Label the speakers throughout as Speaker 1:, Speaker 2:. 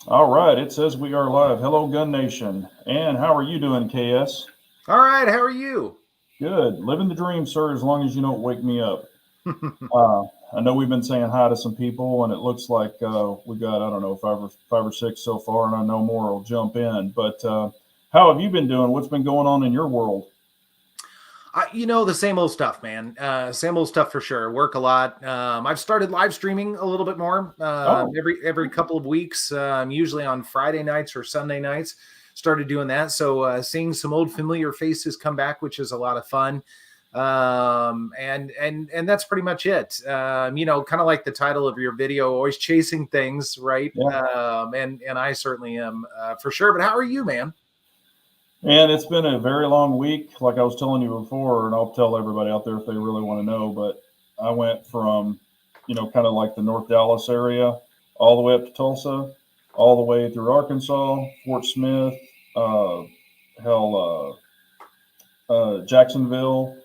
Speaker 1: All right, it says we are live. Hello, Gun Nation. And how are you doing, KS?
Speaker 2: All right, how are you?
Speaker 1: Good. Living the dream, sir, as long as you don't wake me up. Uh, I know we've been saying hi to some people, and it looks like we got, I don't know, five or six so far, and I know more will jump in. But how have you been doing? What's been going on in your world?
Speaker 2: The same old stuff, man. Same old stuff for sure. Work a lot. I've started live streaming a little bit more
Speaker 1: Oh,
Speaker 2: every couple of weeks. Usually on Friday nights or Sunday nights. Started doing that, so seeing some old familiar faces come back, which is a lot of fun. And that's pretty much it. Kind of like the title of your video, always chasing things, right?
Speaker 1: yeah.
Speaker 2: And I certainly am for sure. But how are you, man?
Speaker 1: And it's been a very long week, like I was telling you before, and I'll tell everybody out there if they really want to know. But I went from, kind of like the North Dallas area, all the way up to Tulsa, all the way through Arkansas, Fort Smith, uh, hell, Jacksonville,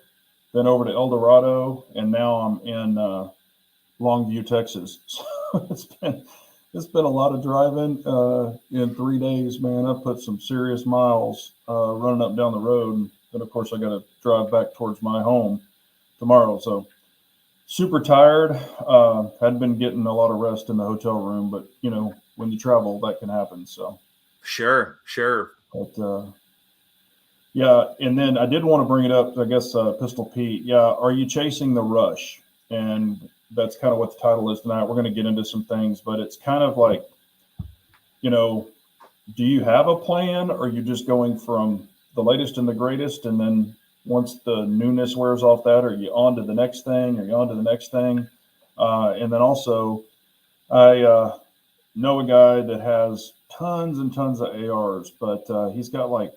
Speaker 1: then over to El Dorado, and now I'm in Longview, Texas. So it's been a lot of driving in 3 days, man. I put some serious miles running up and down the road, and then of course I got to drive back towards my home tomorrow. So super tired. Hadn't been getting a lot of rest in the hotel room, but when you travel, that can happen. So,
Speaker 2: Sure, sure.
Speaker 1: but yeah, and then I did want to bring it up. I guess Pistol Pete. Yeah, are you chasing the rush? And that's kind of what the title is tonight. We're going to get into some things, but it's kind of like, you know, do you have a plan, or are you just going from the latest and the greatest, and then once the newness wears off that, are you on to the next thing? Are you on to the next thing? And then also, I know a guy that has tons and tons of ARs, but he's got like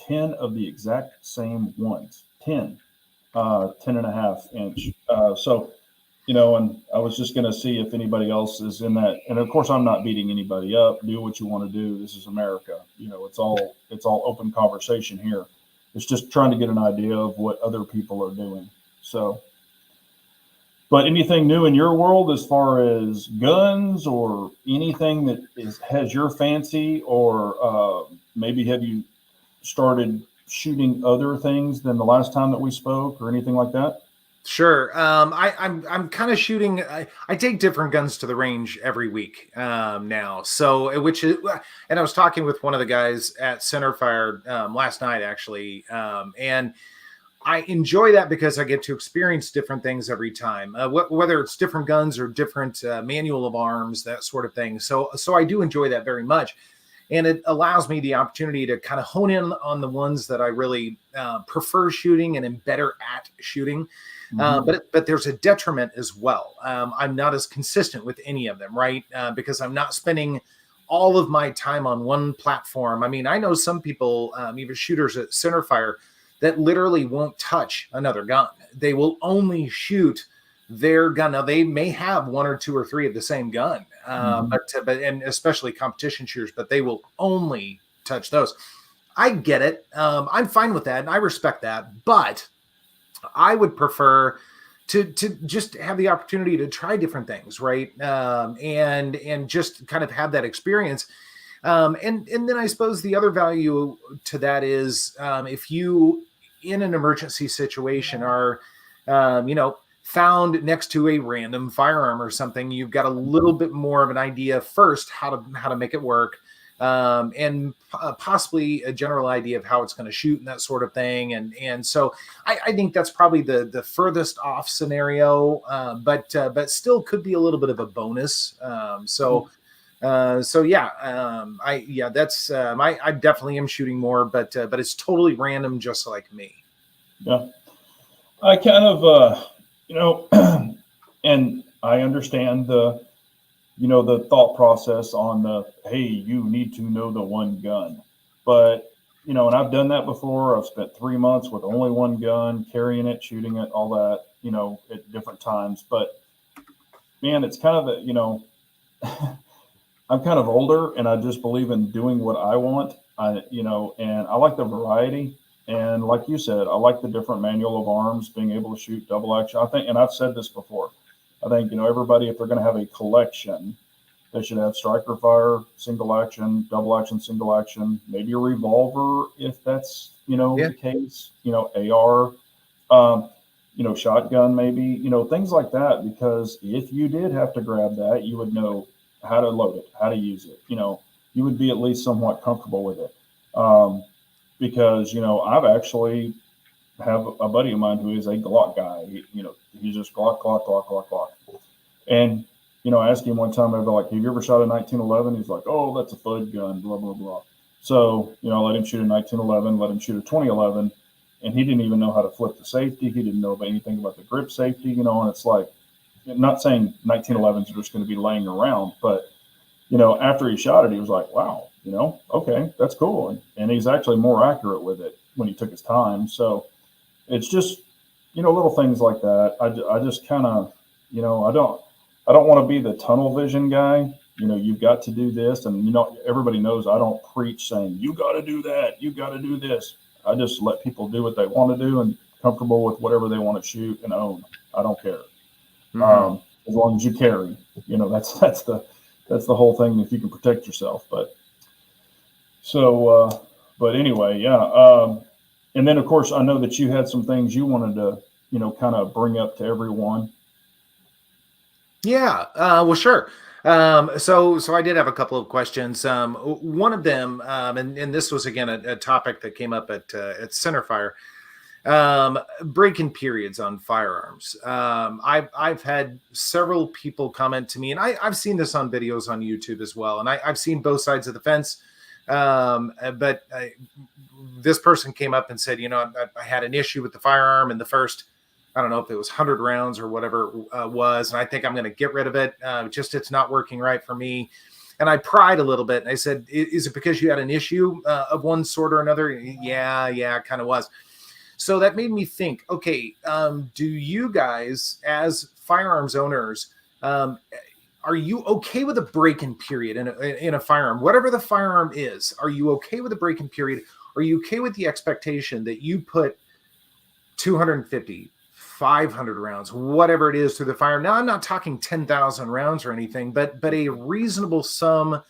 Speaker 1: 10 of the exact same ones, 10, 10 and a half inch. And I was just going to see if anybody else is in that. And of course, I'm not beating anybody up. Do what you want to do. This is America. It's all open conversation here. It's just trying to get an idea of what other people are doing. So, but anything new in your world as far as guns or anything that has your fancy, or maybe have you started shooting other things than the last time that we spoke, or anything like that?
Speaker 2: Sure. I'm kind of shooting. I take different guns to the range every week now. So which is, and I was talking with one of the guys at Centerfire last night actually, and I enjoy that because I get to experience different things every time, whether it's different guns or different manual of arms, that sort of thing. So I do enjoy that very much. And it allows me the opportunity to kind of hone in on the ones that I really prefer shooting and am better at shooting.
Speaker 1: Mm-hmm.
Speaker 2: But there's a detriment as well. I'm not as consistent with any of them, right? Because I'm not spending all of my time on one platform. I mean, I know some people, even shooters at Centerfire, that literally won't touch another gun. They will only shoot their gun. Now they may have one or two or three of the same gun,
Speaker 1: Mm-hmm.
Speaker 2: but and especially competition shooters, but they will only touch those. I get it. I'm fine with that, and I respect that. But I would prefer to just have the opportunity to try different things, right? And just kind of have that experience. And then I suppose the other value to that is if you in an emergency situation are found next to a random firearm or something, you've got a little bit more of an idea first how to make it work, and possibly a general idea of how it's going to shoot and that sort of thing. And so I think that's probably the furthest off scenario, but still could be a little bit of a bonus. So yeah, that's I definitely am shooting more, but it's totally random, just like me.
Speaker 1: Yeah. I kind of, and I understand the thought process on the, hey, you need to know the one gun. But, and I've done that before. I've spent 3 months with only one gun, carrying it, shooting it, all that, at different times. But man, it's kind of I'm kind of older, and I just believe in doing what I want. And I like the variety. And like you said, I like the different manual of arms, being able to shoot double action. I think, and I've said this before, I think, everybody, if they're going to have a collection, They should have striker fire, single action, double action, single action, maybe a revolver if that's,
Speaker 2: Yeah.
Speaker 1: the case, AR, um, shotgun maybe, things like that. Because if you did have to grab that, you would know how to load it, how to use it. You would be at least somewhat comfortable with it. Because, I've actually have a buddy of mine who is a Glock guy. He's just Glock, Glock, Glock, Glock, Glock. And, I asked him one time, I'd be like, have you ever shot a 1911? He's like, oh, that's a FUD gun, blah, blah, blah. So, I let him shoot a 1911, let him shoot a 2011, and he didn't even know how to flip the safety. He didn't know about anything about the grip safety, and it's like, I'm not saying 1911s are just going to be laying around, but, after he shot it, he was like, wow, okay, that's cool. And he's actually more accurate with it when he took his time. So it's just, little things like that. I just kind of, I don't want to be the tunnel vision guy. You've got to do this. And, everybody knows I don't preach saying, you got to do that. You got to do this. I just let people do what they want to do and comfortable with whatever they want to shoot and own. I don't care. As long as you carry, that's the whole thing. If you can protect yourself, but anyway, yeah. And then of course, I know that you had some things you wanted to, kind of bring up to everyone.
Speaker 2: Yeah, well, sure. So I did have a couple of questions. One of them, and this was again a topic that came up at Centerfire, break-in periods on firearms. I've had several people comment to me, and I've seen this on videos on YouTube as well, and I've seen both sides of the fence. But this person came up and said, I had an issue with the firearm in the first, I don't know if it was 100 rounds or whatever it was. And I think I'm going to get rid of it. It's not working right for me. And I pried a little bit. And I said, is it because you had an issue of one sort or another? Yeah, it kind of was. So that made me think, okay, do you guys as firearms owners, are you okay with a break-in period in a firearm? Whatever the firearm is, are you okay with a break-in period? Are you okay with the expectation that you put 250, 500 rounds, whatever it is, through the firearm? Now, I'm not talking 10,000 rounds or anything, but a reasonable sum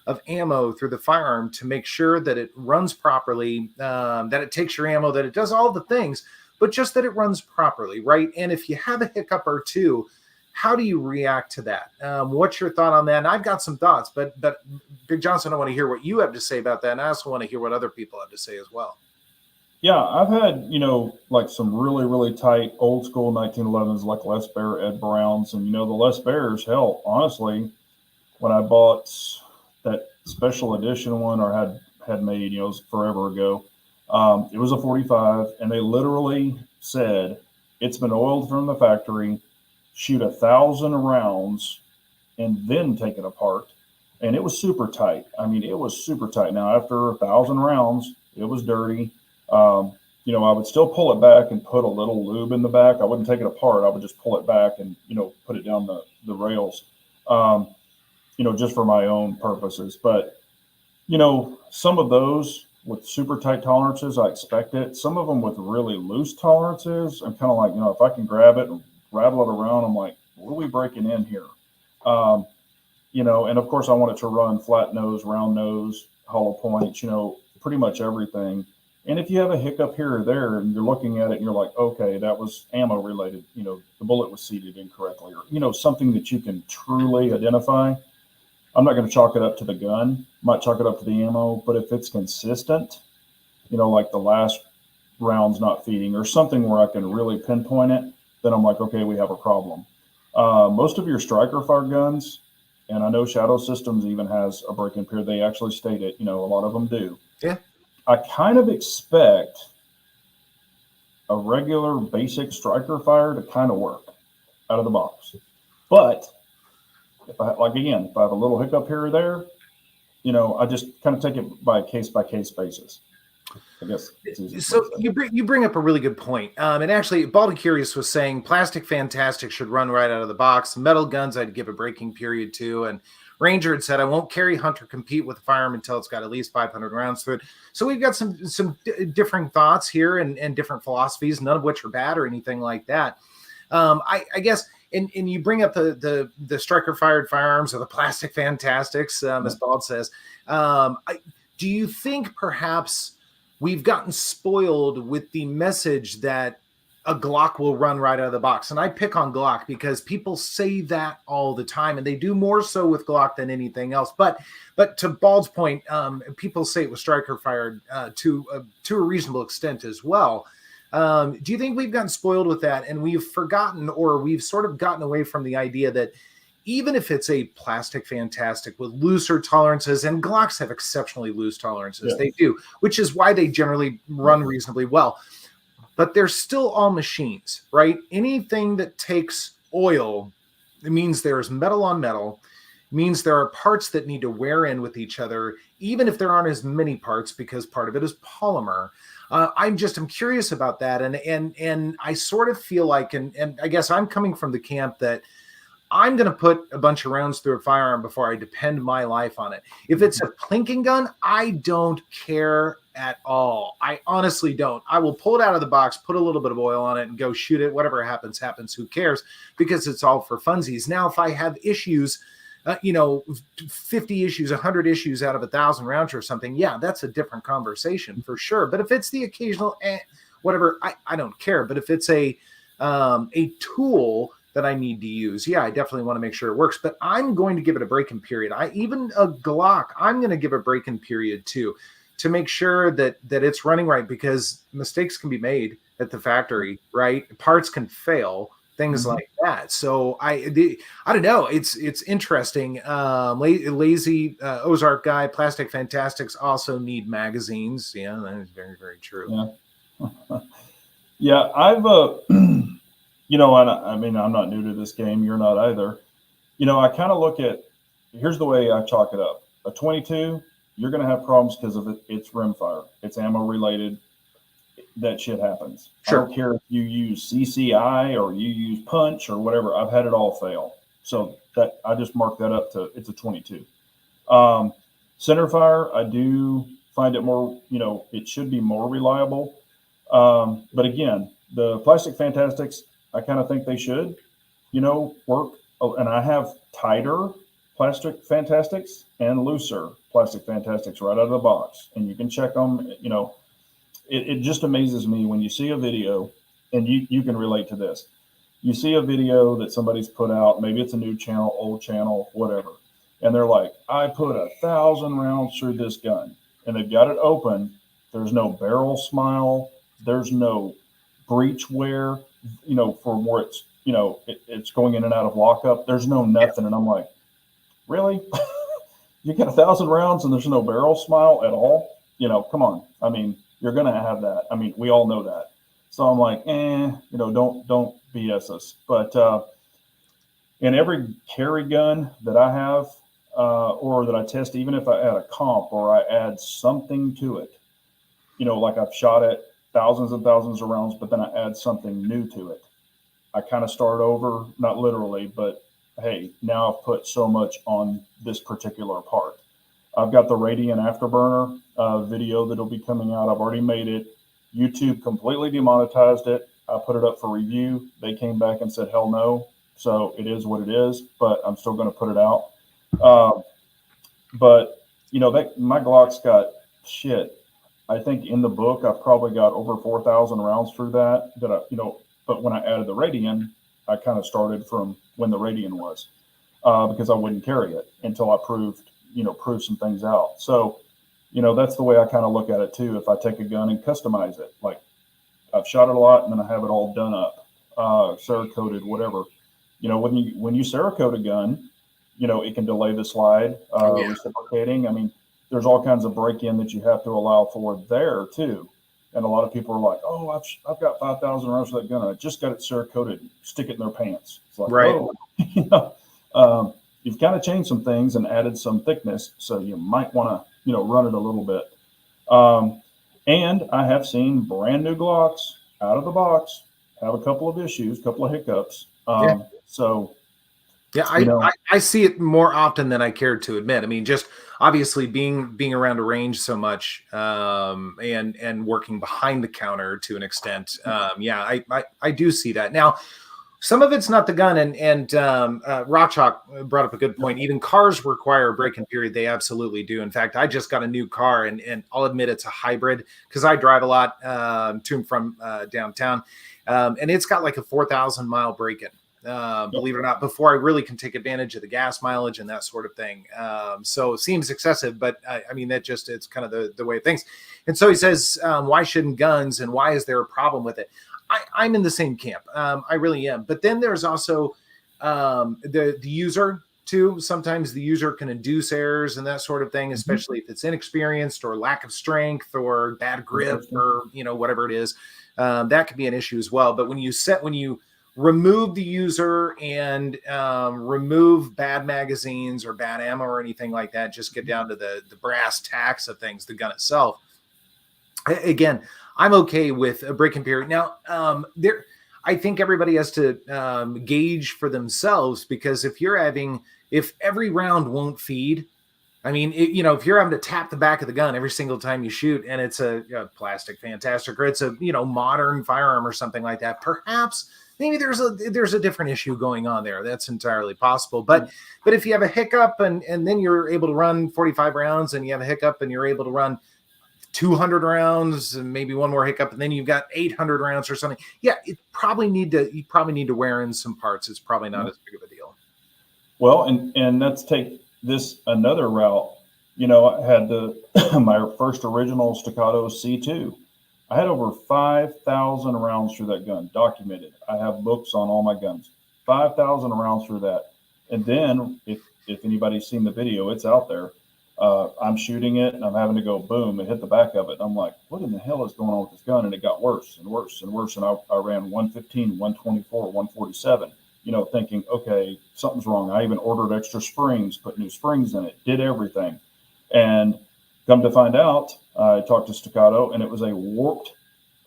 Speaker 2: of ammo through the firearm to make sure that it runs properly, that it takes your ammo, that it does all the things, but just that it runs properly, right? And if you have a hiccup or two, how do you react to that? What's your thought on that? And I've got some thoughts, but Big Johnson, I want to hear what you have to say about that. And I also want to hear what other people have to say as well.
Speaker 1: Yeah, I've had, like some really, really tight old school 1911s like Les Bear, Ed Browns. And, the Les Bears, hell, honestly, when I bought that special edition one or had made, it was forever ago, it was a 45. And they literally said, it's been oiled from the factory, shoot 1,000 rounds and then take it apart. And it was super tight. I mean, it was super tight. Now, after 1,000 rounds, it was dirty. I would still pull it back and put a little lube in the back. I wouldn't take it apart. I would just pull it back and, put it down the rails, just for my own purposes. But, some of those with super tight tolerances, I expect it. Some of them with really loose tolerances, I'm kind of like, if I can grab it and rattle it around, I'm like, what are we breaking in here? And of course I want it to run flat nose, round nose, hollow points, pretty much everything. And if you have a hiccup here or there and you're looking at it and you're like, okay, that was ammo related, the bullet was seated incorrectly, or, something that you can truly identify, I'm not going to chalk it up to the gun. I might chalk it up to the ammo, but if it's consistent, like the last round's not feeding or something where I can really pinpoint it, then I'm like, okay, we have a problem. Most of your striker fire guns, and I know Shadow Systems even has a break-in period. They actually state it, a lot of them do.
Speaker 2: Yeah.
Speaker 1: I kind of expect a regular basic striker fire to kind of work out of the box. But if I have a little hiccup here or there, I just kind of take it by case basis. I guess.
Speaker 2: So you bring up a really good point. And actually, Bald Curious was saying Plastic Fantastic should run right out of the box. Metal guns, I'd give a breaking period to. And Ranger had said, I won't carry Hunter compete with a firearm until it's got at least 500 rounds through it. So we've got some differing thoughts here and different philosophies, none of which are bad or anything like that. I guess and you bring up the striker fired firearms or the plastic fantastics, as Bald says. Do you think perhaps we've gotten spoiled with the message that a Glock will run right out of the box? And I pick on Glock because people say that all the time, and they do more so with Glock than anything else. But to Bald's point, people say it was striker fired to a reasonable extent as well. Do you think we've gotten spoiled with that, and we've forgotten, or we've sort of gotten away from the idea that even if it's a plastic fantastic with looser tolerances, and Glocks have exceptionally loose tolerances,
Speaker 1: Yes.
Speaker 2: they do, which is why they generally run reasonably well. But they're still all machines, right? Anything that takes oil, it means there's metal on metal, means there are parts that need to wear in with each other, even if there aren't as many parts, because part of it is polymer. I'm curious about that. And I sort of feel like, and I guess I'm coming from the camp that I'm going to put a bunch of rounds through a firearm before I depend my life on it. If it's a clinking gun, I don't care at all. I honestly don't. I will pull it out of the box, put a little bit of oil on it, and go shoot it. Whatever happens, happens. Who cares? Because it's all for funsies. Now, if I have issues, 50 issues, 100 issues out of 1,000 rounds or something, yeah, that's a different conversation for sure. But if it's the occasional, whatever, I don't care. But if it's a tool that I need to use, yeah, I definitely want to make sure it works. But I'm going to give it a break-in period. Even a Glock, I'm going to give a break-in period too, to make sure that it's running right, because mistakes can be made at the factory, right? Parts can fail, things like that. So I don't know. It's interesting. Lazy Ozark guy, Plastic Fantastics also need magazines. Yeah, that is very, very true.
Speaker 1: Yeah. Yeah, I've and I mean, I'm not new to this game. You're not either. I kind of look at, here's the way I chalk it up. A 22, you're going to have problems because of its rimfire. It's ammo related. That shit happens.
Speaker 2: Sure.
Speaker 1: I don't care if you use CCI or you use punch or whatever. I've had it all fail. So that I just mark that up to, it's a 22. Center fire, I do find it more, it should be more reliable. But again, the Plastic Fantastics, I kind of think they should, work. Oh, and I have tighter Plastic Fantastics and looser Plastic Fantastics right out of the box, and you can check them. It just amazes me when you see a video, and you can relate to this. You see a video that somebody's put out, maybe it's a new channel, old channel, whatever, and they're like, I put 1,000 rounds through this gun, and they've got it open. There's no barrel smile. There's no breech wear, for where it's, it's going in and out of lockup. There's no nothing. And I'm like, really? You got 1,000 rounds and there's no barrel smile at all? Come on. I mean, you're going to have that. I mean, we all know that. So I'm like, don't BS us. But in every carry gun that I have, or that I test, even if I add a comp or I add something to it, like I've shot at thousands and thousands of rounds, but then I add something new to it. I kind of start over, not literally, but hey, now I've put so much on this particular part. I've got the Radiant Afterburner video that'll be coming out. I've already made it. YouTube completely demonetized it. I put it up for review. They came back and said, hell no. So it is what it is, but I'm still going to put it out. But my Glock's got shit. I think in the book, I've probably got over 4,000 rounds through that but when I added the Radian, I kind of started from when the Radian was, because I wouldn't carry it until I proved some things out. So, that's the way I kind of look at it too. If I take a gun and customize it, like I've shot it a lot and then I have it all done up, Cerakoted, whatever, when you Cerakote a gun, it can delay the slide, reciprocating. I mean, there's all kinds of break-in that you have to allow for there too. And a lot of people are like, oh, I've got 5,000 rounds for that gun. I just got it Cerakoted, stick it in their pants. It's like,
Speaker 2: right.
Speaker 1: Oh, you've kind of changed some things and added some thickness. So you might want to, run it a little bit. And I have seen brand new Glocks out of the box have a couple of issues, couple of hiccups. So
Speaker 2: yeah, I see it more often than I care to admit. I mean, just obviously being around a range so much, and working behind the counter to an extent. I do see that. Now, Some of it's not the gun, and Rockchalk brought up a good point. Even cars require a break-in period. They absolutely do. In fact, I just got a new car, and I'll admit it's a hybrid because I drive a lot to and from downtown, and it's got like a 4,000 mile break-in. Believe it or not, before I really can take advantage of the gas mileage and that sort of thing. So it seems excessive, but I mean, it's kind of the way of things. And so he says, why shouldn't guns, and why is there a problem with it? I'm in the same camp. I really am. But then there's also the user too. Sometimes the user can induce errors and that sort of thing, especially if it's inexperienced or lack of strength or bad grip or whatever it is. That could be an issue as well. But when you remove the user and remove bad magazines or bad ammo or anything like that, just get down to the brass tacks of things, the gun itself. Again, I'm okay with a break-in period. Now, I think everybody has to gauge for themselves, because if every round won't feed, I mean, if you're having to tap the back of the gun every single time you shoot, and it's a plastic fantastic, or it's a modern firearm or something like that, perhaps maybe there's a different issue going on there. That's entirely possible. But if you have a hiccup and then you're able to run 45 rounds, and you have a hiccup and you're able to run 200 rounds and maybe one more hiccup, and then you've got 800 rounds or something. Yeah, you probably need to wear in some parts. It's probably not as big of a deal.
Speaker 1: Well, and let's take this another route. I had my first original Staccato C2. I had over 5,000 rounds through that gun, documented. I have books on all my guns. 5,000 rounds through that. And then if anybody's seen the video, it's out there. I'm shooting it and I'm having to go boom and hit the back of it. I'm like, what in the hell is going on with this gun? And it got worse and worse and worse. And I ran 115, 124, 147, thinking, okay, something's wrong. I even ordered extra springs, put new springs in it, did everything. And come to find out, I talked to Staccato, and it was a warped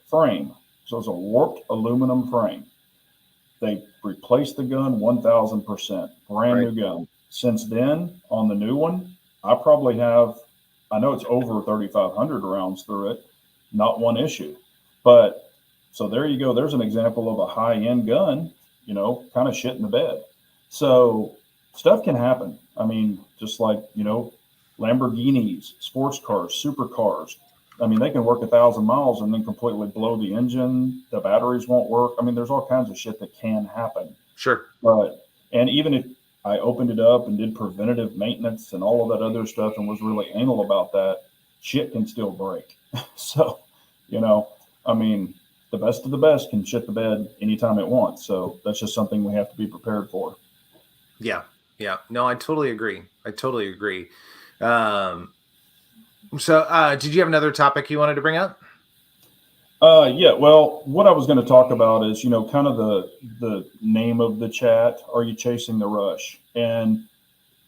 Speaker 1: frame. So it's a warped aluminum frame. They replaced the gun 1,000%, brand new gun. Since then, on the new one, I probably have, I know it's over 3,500 rounds through it, not one issue. But so there you go. There's an example of a high-end gun, kind of shit in the bed. So stuff can happen. I mean, just like, Lamborghinis, sports cars, supercars. I mean, they can work 1,000 miles and then completely blow the engine. The batteries won't work. I mean, there's all kinds of shit that can happen.
Speaker 2: Sure.
Speaker 1: And even if I opened it up and did preventative maintenance and all of that other stuff and was really anal about that, shit can still break. So, I mean, the best of the best can shit the bed anytime it wants. So that's just something we have to be prepared for.
Speaker 2: Yeah. Yeah. No, I totally agree. So did you have another topic you wanted to bring up?
Speaker 1: Yeah, well, what I was going to talk about is, kind of the name of the chat. Are you chasing the rush? And,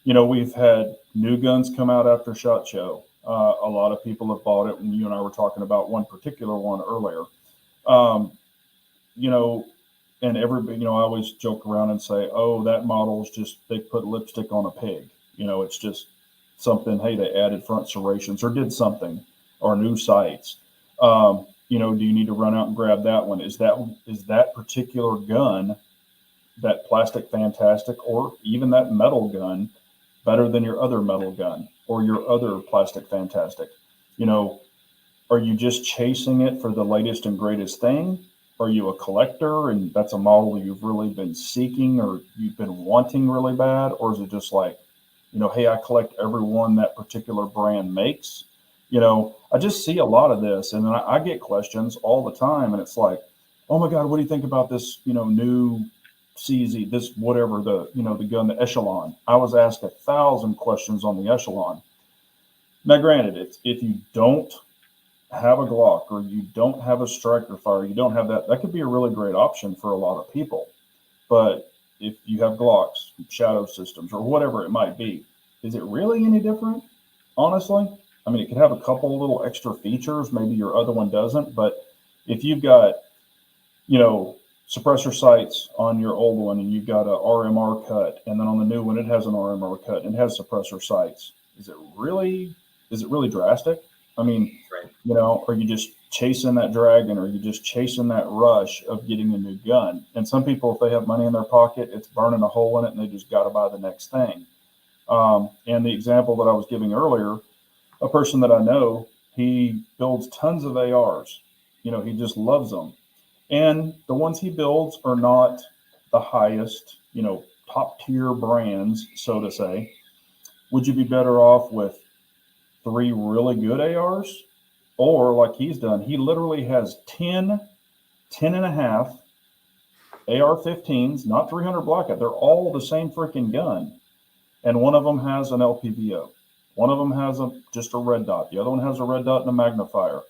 Speaker 1: we've had new guns come out after SHOT Show. A lot of people have bought it, and you and I were talking about one particular one earlier. And everybody, I always joke around and say, oh, that model's just, they put lipstick on a pig. It's just something, hey, they added front serrations or did something, or new sights. Do you need to run out and grab that one? Is that particular gun, that plastic fantastic, or even that metal gun, better than your other metal gun or your other plastic fantastic? Are you just chasing it for the latest and greatest thing? Are you a collector and that's a model you've really been seeking or you've been wanting really bad? Or is it just like, hey, I collect every one that particular brand makes? I just see a lot of this, and I get questions all the time, and it's like, oh my God, what do you think about this, new CZ, this whatever, the gun, the Echelon? I was asked 1,000 questions on the Echelon. Now, granted, if you don't have a Glock or you don't have a striker fire, you don't have that could be a really great option for a lot of people. But if you have Glocks, shadow systems, or whatever it might be, is it really any different? Honestly, I mean, it could have a couple little extra features. Maybe your other one doesn't. But if you've got, suppressor sights on your old one and you've got a RMR cut, and then on the new one, it has an RMR cut and it has suppressor sights, is it really drastic? I mean,
Speaker 2: Right.
Speaker 1: you know, are you just chasing that dragon? Or are you just chasing that rush of getting a new gun? And some people, if they have money in their pocket, it's burning a hole in it and they just got to buy the next thing. And the example that I was giving earlier, a person that I know, he builds tons of ARs. You know, he just loves them. And the ones he builds are not the highest, you know, top tier brands, so to say. Would you be better off with 3 really good ARs? Or like he's done, he literally has 10 and a half AR-15s, not 300 blackout. They're all the same freaking gun. And one of them has an LPVO. One of them has just a red dot. The other one has a red dot and a magnifier.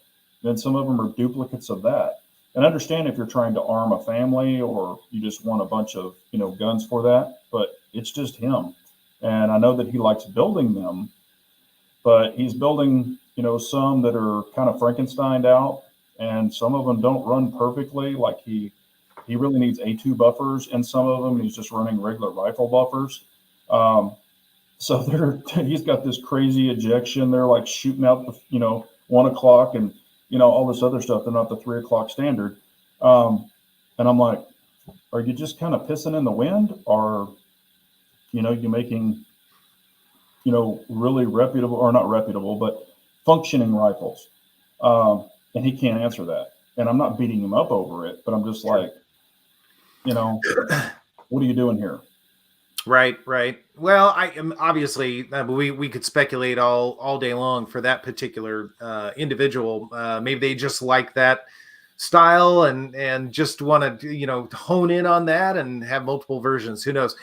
Speaker 1: Then some of them are duplicates of that. And understand if you're trying to arm a family or you just want a bunch of, you know, guns for that, but it's just him. And I know that he likes building them, but he's building, you know, some that are kind of Frankensteined out, and some of them don't run perfectly. Like he really needs A2 buffers, and some of them he's just running regular rifle buffers. So he's got this crazy ejection. They're like shooting out the, you know, 1 o'clock and, you know, all this other stuff. They're not the 3 o'clock standard. And I'm like, are you just kind of pissing in the wind, or, you know, you making, you know, really reputable, or not reputable, but functioning rifles? And he can't answer that. And I'm not beating him up over it, but I'm just like, you know, what are you doing here?
Speaker 2: Right. Well, I am obviously we could speculate all day long for that particular individual. Maybe they just like that style and just want to, you know, hone in on that and have multiple versions. Who knows?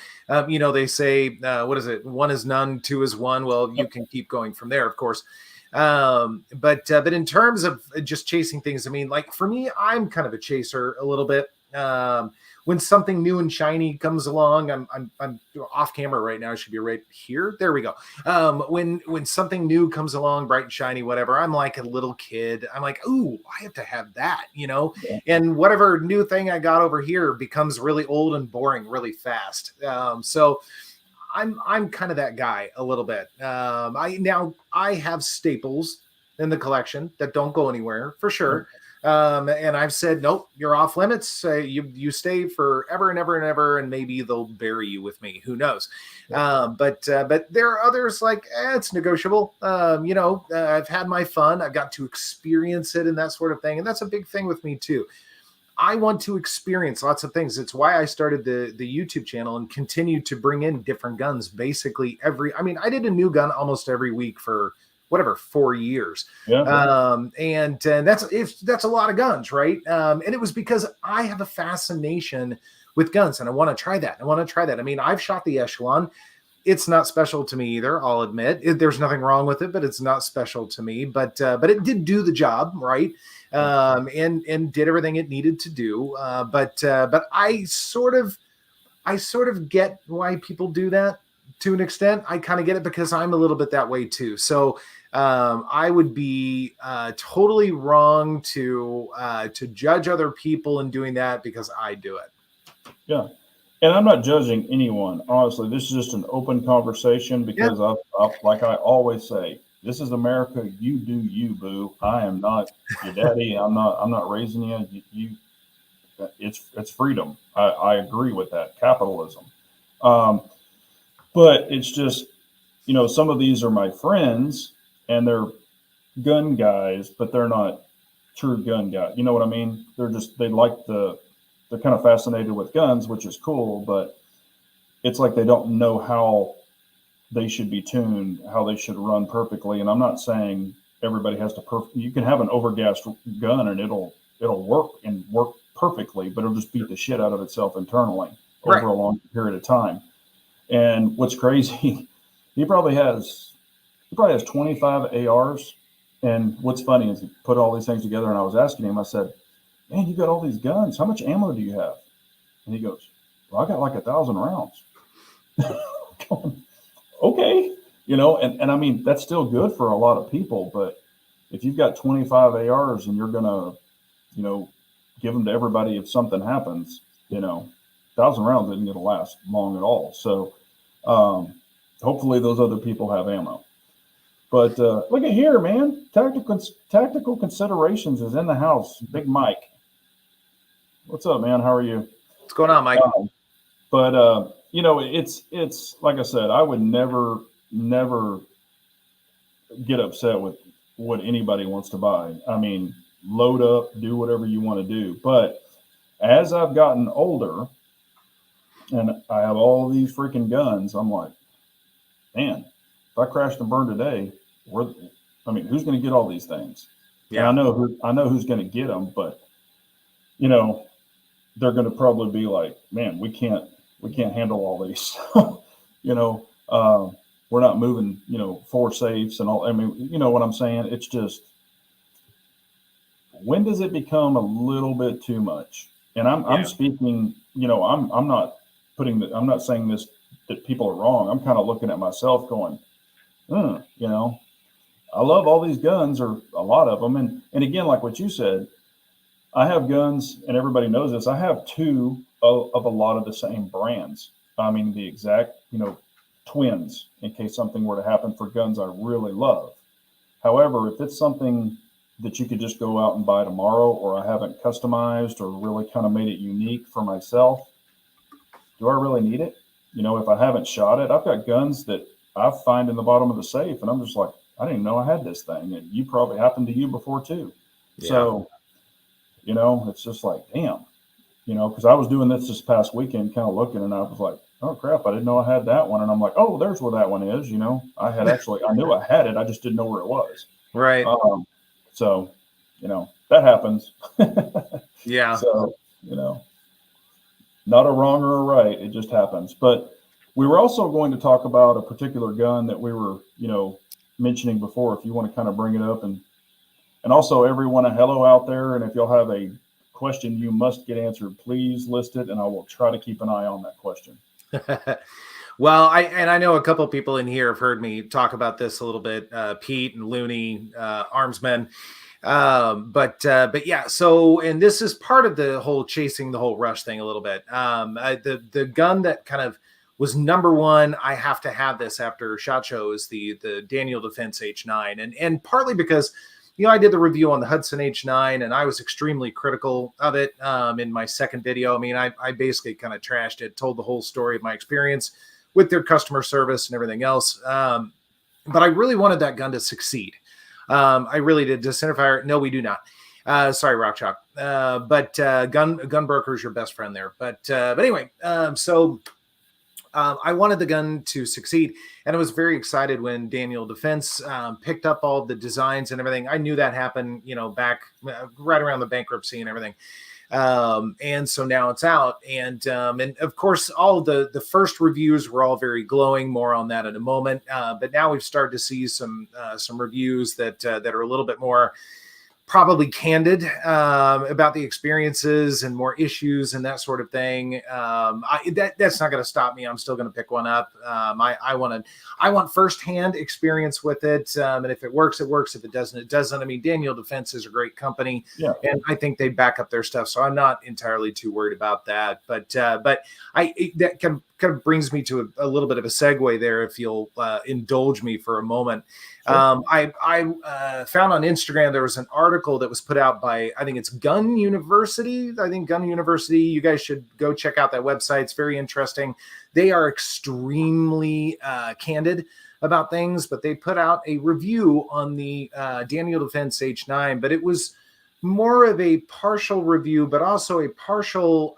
Speaker 2: You know, they say what is it? 1 is none, 2 is 1. Well, you can keep going from there, of course. But in terms of just chasing things, I mean, like for me, I'm kind of a chaser a little bit. When something new and shiny comes along, I'm off camera right now. I should be right here. There we go. When something new comes along, bright and shiny, whatever, I'm like a little kid. I'm like, ooh, I have to have that, you know.
Speaker 1: Yeah.
Speaker 2: And whatever new thing I got over here becomes really old and boring really fast. So I'm kind of that guy a little bit. I have staples in the collection that don't go anywhere for sure. And I've said, nope, you're off limits. You stay forever and ever and ever, and maybe they'll bury you with me. Who knows? But there are others like it's negotiable. You know, I've had my fun. I've got to experience it and that sort of thing. And that's a big thing with me too. I want to experience lots of things. It's why I started the YouTube channel and continue to bring in different guns. Basically I did a new gun almost every week for whatever, 4 years. And that's a lot of guns, right? And it was because I have a fascination with guns and I want to try that. I mean, I've shot the Echelon. It's not special to me either, I'll admit. There's nothing wrong with it, but it's not special to me. But it did do the job, right? And did everything it needed to do. But I sort of get why people do that to an extent. I kind of get it because I'm a little bit that way too. So I would be totally wrong to judge other people in doing that because I do it.
Speaker 1: Yeah. And I'm not judging anyone. Honestly, this is just an open conversation because like I always say, this is America. You do you, boo. I am not your daddy. I'm not raising you. It's freedom. I agree with that. Capitalism. But it's just, you know, some of these are my friends and they're gun guys, but they're not true gun guys. You know what I mean? They're kind of fascinated with guns, which is cool, but it's like they don't know how they should be tuned, how they should run perfectly. And I'm not saying everybody has to you can have an overgassed gun and it'll work perfectly, but it'll just beat the shit out of itself internally over a long period of time. And what's crazy, he probably has 25 ARs. And what's funny is he put all these things together and I was asking him, I said, man, you got all these guns. How much ammo do you have? And he goes, well, I got like 1,000 rounds. Okay. You know, and I mean, that's still good for a lot of people, but if you've got 25 ARs and you're going to, you know, give them to everybody if something happens, you know, 1,000 rounds isn't going to last long at all. So hopefully those other people have ammo. But look at here, man. Tactical considerations is in the house. Big Mike. What's up, man? How are you?
Speaker 2: What's going on, Mike?
Speaker 1: But it's like I said, I would never get upset with what anybody wants to buy. I mean, load up, do whatever you want to do. But as I've gotten older and I have all these freaking guns, I'm like, man, if I crashed and burned today, who's going to get all these things? Yeah, and I know who's going to get them, but they're going to probably be like, man, we can't handle all these. We're not moving, 4 safes and all. I mean, you know what I'm saying? It's just, when does it become a little bit too much? And I'm speaking, I'm not saying this that people are wrong. I'm kind of looking at myself going, I love all these guns, or a lot of them. And again, like what you said, I have guns, and everybody knows this. I have 2 of a lot of the same brands. I mean, the exact, twins, in case something were to happen for guns I really love. However, if it's something that you could just go out and buy tomorrow, or I haven't customized or really kind of made it unique for myself, do I really need it? If I haven't shot it, I've got guns that I find in the bottom of the safe, and I'm just like, I didn't even know I had this thing. And you probably happened to you before too. Yeah. So, it's just like, damn, because I was doing this past weekend, kind of looking, and I was like, oh crap, I didn't know I had that one. And I'm like, oh, there's where that one is. I knew I had it. I just didn't know where it was.
Speaker 2: Right.
Speaker 1: So, that happens.
Speaker 2: Yeah.
Speaker 1: So, not a wrong or a right. It just happens. But we were also going to talk about a particular gun that we were, mentioning before, if you want to kind of bring it up, and also everyone, a hello out there. And if you'll have a question you must get answered, please list it, and I will try to keep an eye on that question.
Speaker 2: Well, I know a couple people in here have heard me talk about this a little bit, Pete and Looney, Armsmen. But yeah, so, and this is part of the whole chasing the whole rush thing a little bit. The gun that kind of was number one, I have to have this after SHOT Show, is the Daniel Defense H9. And partly because, I did the review on the Hudson H9, and I was extremely critical of it in my second video. I mean, I basically kind of trashed it, told the whole story of my experience with their customer service and everything else. But I really wanted that gun to succeed. I really did. Centerfire, no, we do not. Sorry, Rock Chalk. But gun broker is your best friend there. But anyway, so I wanted the gun to succeed, and I was very excited when Daniel Defense picked up all the designs and everything. I knew that happened, back right around the bankruptcy and everything. And so now it's out, and of course, all the first reviews were all very glowing. More on that in a moment. But now we've started to see some reviews that are a little bit more probably candid about the experiences and more issues and that sort of thing. That's not going to stop me. I'm still going to pick one up. I want firsthand experience with it. And if it works, it works. If it doesn't, it doesn't. I mean, Daniel Defense is a great company, and I think they back up their stuff. So I'm not entirely too worried about that. But that kind of brings me to a little bit of a segue there, if you'll indulge me for a moment. Sure. I found on Instagram there was an article that was put out by, I think it's Gun University. You guys should go check out that website. It's very interesting. They are extremely candid about things, but they put out a review on the Daniel Defense H9, but it was more of a partial review, but also a partial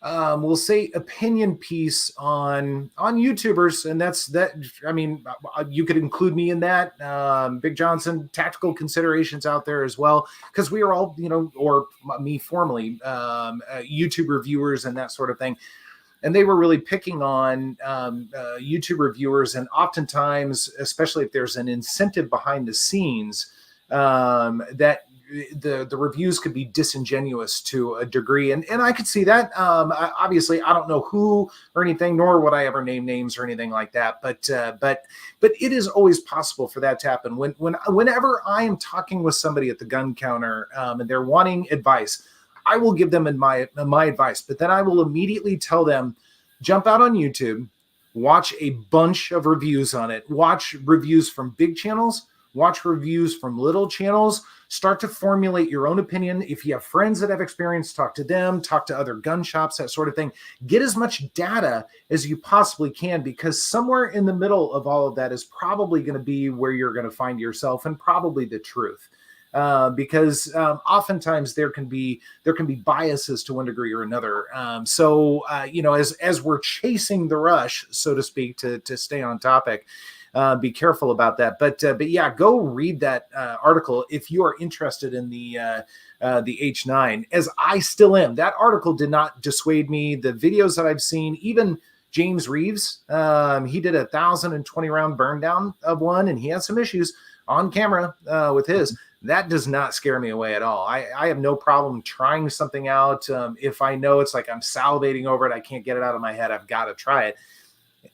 Speaker 2: we'll say opinion piece on YouTubers. And that's that. I mean, you could include me in that. Big Johnson, tactical considerations out there as well, because we are all, or me formerly, YouTube reviewers and that sort of thing. And they were really picking on YouTube reviewers, and oftentimes, especially if there's an incentive behind the scenes, that the reviews could be disingenuous to a degree, and I could see that. Obviously, I don't know who or anything, nor would I ever name names or anything like that. But it is always possible for that to happen. Whenever I am talking with somebody at the gun counter and they're wanting advice, I will give them my advice, but then I will immediately tell them, jump out on YouTube, watch a bunch of reviews on it, watch reviews from big channels, watch reviews from little channels, start to formulate your own opinion. If you have friends that have experience, talk to them, talk to other gun shops, that sort of thing. Get as much data as you possibly can, because somewhere in the middle of all of that is probably going to be where you're going to find yourself, and probably the truth. Because oftentimes there can be biases to one degree or another. As we're chasing the rush, so to speak, to stay on topic, be careful about that. But yeah, go read that article if you are interested in the H9, as I still am. That article did not dissuade me. The videos that I've seen, even James Reeves, he did 1,020 round burn down of one, and he had some issues on camera with his. That does not scare me away at all. I have no problem trying something out. If I know it's like I'm salivating over it, I can't get it out of my head, I've got to try it.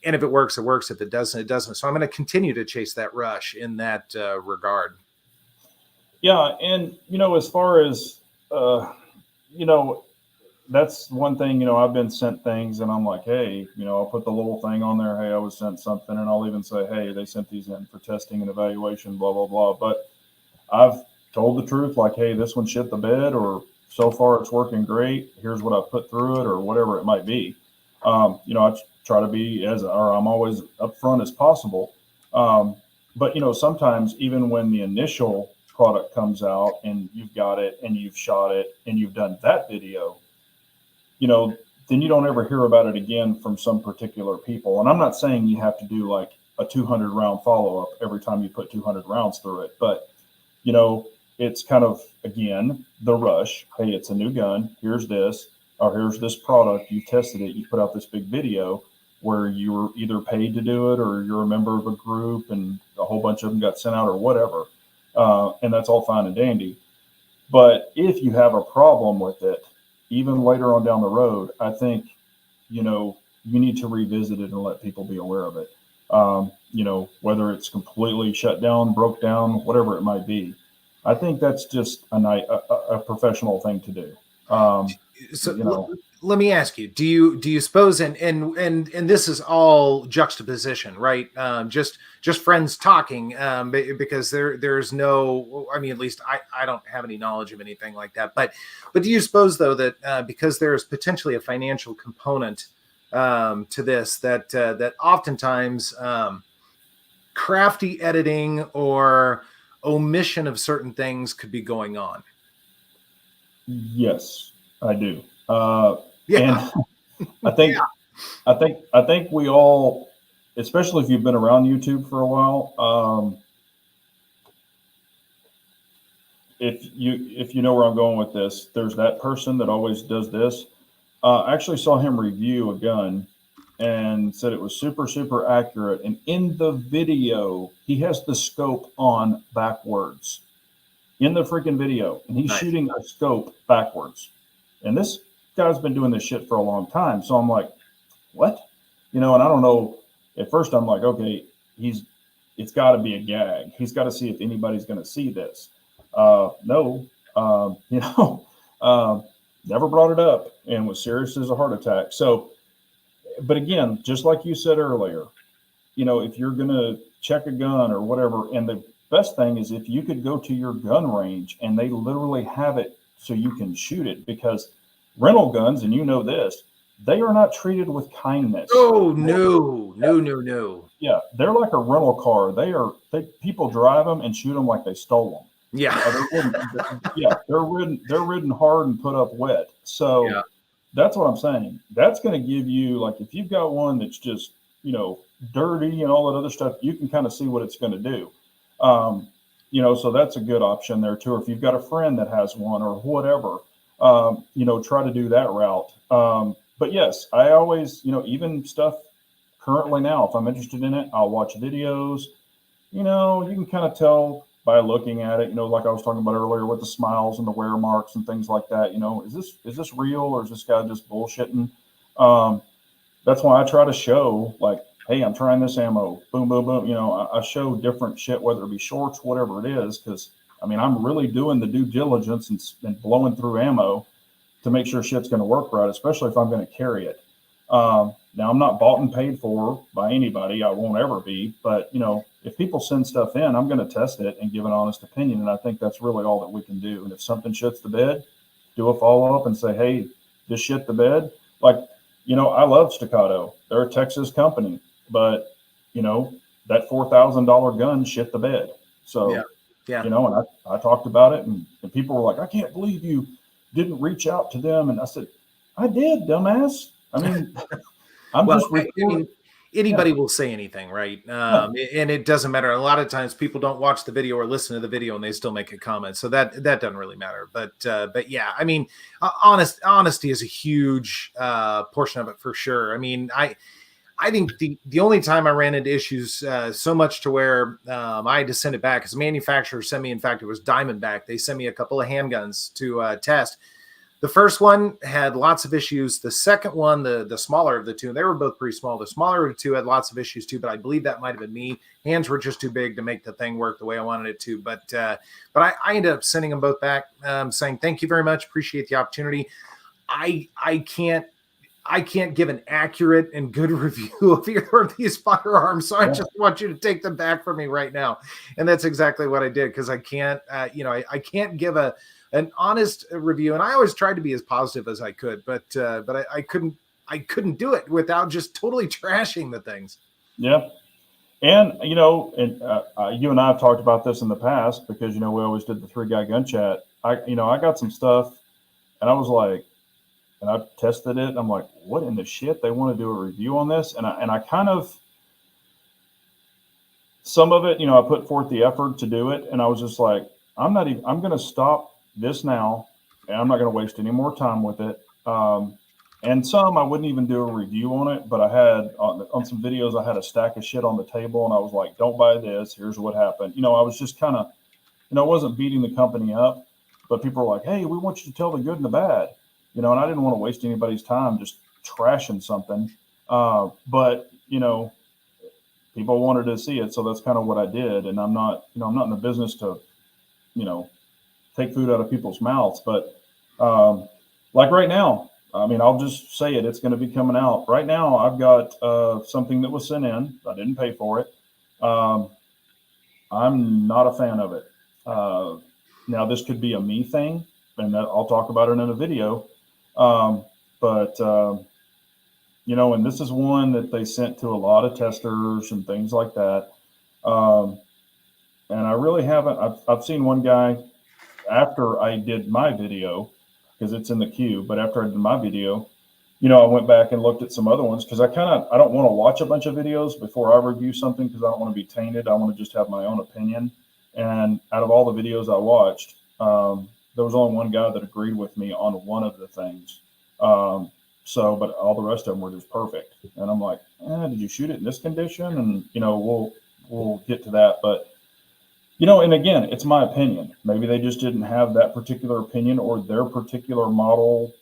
Speaker 2: And if it works, it works. If it doesn't, it doesn't. So I'm going to continue to chase that rush in that regard.
Speaker 1: Yeah. And, as far as, that's one thing, I've been sent things and I'm like, hey, I'll put the little thing on there. Hey, I was sent something. And I'll even say, hey, they sent these in for testing and evaluation, blah, blah, blah. But I've told the truth, like, hey, this one shit the bed, or so far it's working great. Here's what I put through it, or whatever it might be. I try to be I'm always upfront as possible. But sometimes even when the initial product comes out and you've got it and you've shot it and you've done that video, then you don't ever hear about it again from some particular people. And I'm not saying you have to do like a 200 round follow up every time you put 200 rounds through it, but it's kind of, again, the rush. Hey, it's a new gun. Here's this, or here's this product. You tested it. You put out this big video where you were either paid to do it or you're a member of a group and a whole bunch of them got sent out or whatever. And that's all fine and dandy. But if you have a problem with it, even later on down the road, I think, you need to revisit it and let people be aware of it. Whether it's completely shut down, broke down, whatever it might be. I think that's just a professional thing to do.
Speaker 2: Let me ask you: Do you suppose? And this is all juxtaposition, right? Just friends talking, because there's no. I mean, at least I don't have any knowledge of anything like that. But do you suppose though that because there is potentially a financial component to this, that oftentimes crafty editing or omission of certain things could be going on?
Speaker 1: Yes, I do.
Speaker 2: Yeah.
Speaker 1: And I think we all, especially if you've been around YouTube for a while, if you know where I'm going with this, there's that person that always does this. I actually saw him review a gun and said it was super, super accurate. And in the video, he has the scope on backwards in the freaking video, and he's shooting a scope backwards. And this guy's been doing this shit for a long time. So I'm like, what? And I don't know. At first I'm like, okay, it's got to be a gag. He's got to see if anybody's going to see this. No, never brought it up and was serious as a heart attack. So, but again, just like you said earlier, if you're going to check a gun or whatever, and the best thing is if you could go to your gun range and they literally have it so you can shoot it, because rental guns, and this, they are not treated with kindness.
Speaker 2: Oh, no.
Speaker 1: Yeah, they're like a rental car. People drive them and shoot them like they stole them.
Speaker 2: Yeah.
Speaker 1: They're ridden hard and put up wet. So yeah. That's what I'm saying. That's going to give you, like, if you've got one that's just, dirty and all that other stuff, you can kind of see what it's going to do. So that's a good option there too. Or if you've got a friend that has one or whatever, try to do that route. But yes, I always, even stuff currently now, if I'm interested in it, I'll watch videos. You can kind of tell by looking at it, like I was talking about earlier with the smiles and the wear marks and things like that. Is this real, or is this guy just bullshitting? That's why I try to show, like, hey, I'm trying this ammo, boom, boom, boom. I show different shit, whether it be shorts, whatever it is, because I'm really doing the due diligence and blowing through ammo to make sure shit's going to work right, especially if I'm going to carry it. Now, I'm not bought and paid for by anybody. I won't ever be. But, you know, if people send stuff in, I'm going to test it and give an honest opinion. And I think that's really all that we can do. And if something shits the bed, do a follow up and say, hey, this shit the bed. Like, you know, I love Staccato. They're a Texas company. But, you know, that $4,000 gun shit the bed. So, you know, and I talked about it, and people were like, I can't believe you didn't reach out to them. And I said, I did, dumbass. I mean, I'm just recording.
Speaker 2: Anybody will say anything, right? And it doesn't matter. A lot of times people don't watch the video or listen to the video and they still make a comment. So that doesn't really matter. But yeah, I mean, honesty is a huge portion of it for sure. I mean, I think the only time I ran into issues so much to where I had to send it back is manufacturer sent me, in fact, it was Diamondback. They sent me a couple of handguns to test. The first one had lots of issues. The second one, the smaller of the two, they were both pretty small. The smaller of the two had lots of issues too, but I believe that might have been me. Hands were just too big to make the thing work the way I wanted it to. But I ended up sending them both back, saying, thank you very much. Appreciate the opportunity. I can't give an accurate and good review of either of these firearms. So I just want you to take them back from me right now. And that's exactly what I did. Cause I can't, I can't give an honest review. And I always tried to be as positive as I could, but I couldn't do it without just totally trashing the things.
Speaker 1: Yeah. And, you know, and you and I have talked about this in the past because, you know, we always did the 3-guy gun chat. I got some stuff and I was like, and I tested it. I'm like, what in the shit? They want to do a review on this. And I kind of, some of it, you know, I put forth the effort to do it. And I was just like, I'm going to stop this now, and I'm not going to waste any more time with it. And some I wouldn't even do a review on it, but I had on some videos, I had a stack of shit on the table, and I was like, don't buy this. Here's what happened. You know, I was just kind of, you know, I wasn't beating the company up, but people were like, hey, we want you to tell the good and the bad, you know, and I didn't want to waste anybody's time just trashing something. But, you know, people wanted to see it. So that's kind of what I did. And I'm not in the business to, you know, take food out of people's mouths. But like right now, I mean, I'll just say it. It's going to be coming out. Right now, I've got something that was sent in. I didn't pay for it. I'm not a fan of it. Now, this could be a me thing, and I'll talk about it in a video. You know, and this is one that they sent to a lot of testers and things like that. And I really haven't. I've seen one guy after I did my video, because it's in the queue, but after I did my video, you know, I went back and looked at some other ones because I don't want to watch a bunch of videos before I review something because I don't want to be tainted. I want to just have my own opinion. And out of all the videos I watched, there was only one guy that agreed with me on one of the things. But all the rest of them were just perfect. And I'm like, did you shoot it in this condition? And, you know, we'll get to that. But, you know, and again, it's my opinion. Maybe they just didn't have that particular opinion, or their particular model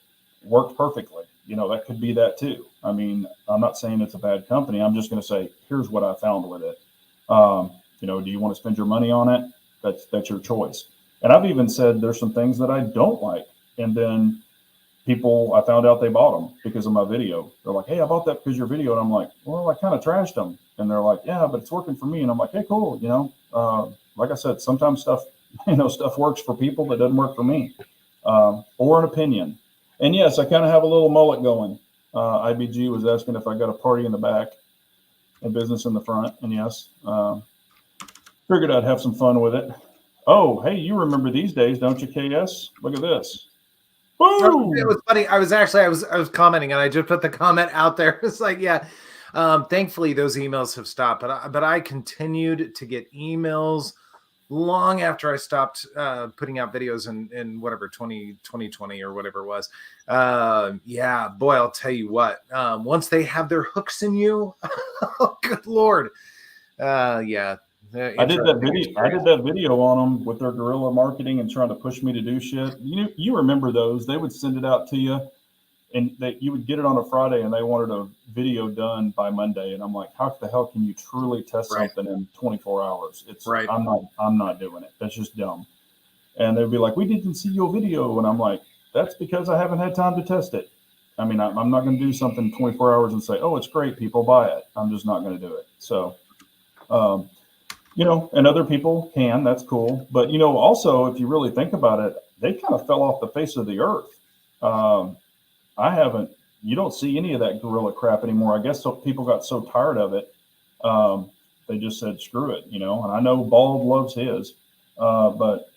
Speaker 1: worked perfectly. You know, that could be that too. I mean, I'm not saying it's a bad company. I'm just going to say, here's what I found with it. You know, do you want to spend your money on it? That's your choice. And I've even said there's some things that I don't like. And then I found out they bought them because of my video. They're like, hey, I bought that because of your video. And I'm like, well, I kind of trashed them. And they're like, yeah, but it's working for me. And I'm like, hey, cool. You know, like I said, sometimes stuff works for people that doesn't work for me, or an opinion. And yes, I kind of have a little mullet going. IBG was asking if I got a party in the back and business in the front. And yes, figured I'd have some fun with it. Oh, hey, you remember these days, don't you, KS? Look at this.
Speaker 2: Woo! It was funny. I was commenting, and I just put the comment out there. It's like, yeah. Thankfully, those emails have stopped, but I continued to get emails long after I stopped putting out videos in whatever 2020 or whatever it was. Yeah, boy, I'll tell you what. Once they have their hooks in you, oh, good Lord. Yeah.
Speaker 1: I did that video on them with their guerrilla marketing and trying to push me to do shit. You remember those? They would send it out to you, and you would get it on a Friday, and they wanted a video done by Monday. And I'm like, how the hell can you truly test something in 24 hours? It's right. I'm not doing it. That's just dumb. And they'd be like, we didn't see your video, and I'm like, that's because I haven't had time to test it. I mean, I'm not going to do something 24 hours and say, oh, it's great, people buy it. I'm just not going to do it. So, um, and other people can, that's cool. But, also, if you really think about it, they kind of fell off the face of the earth. Um, you don't see any of that gorilla crap anymore. I guess so people got so tired of it. They just said, screw it, and I know Bald loves his, but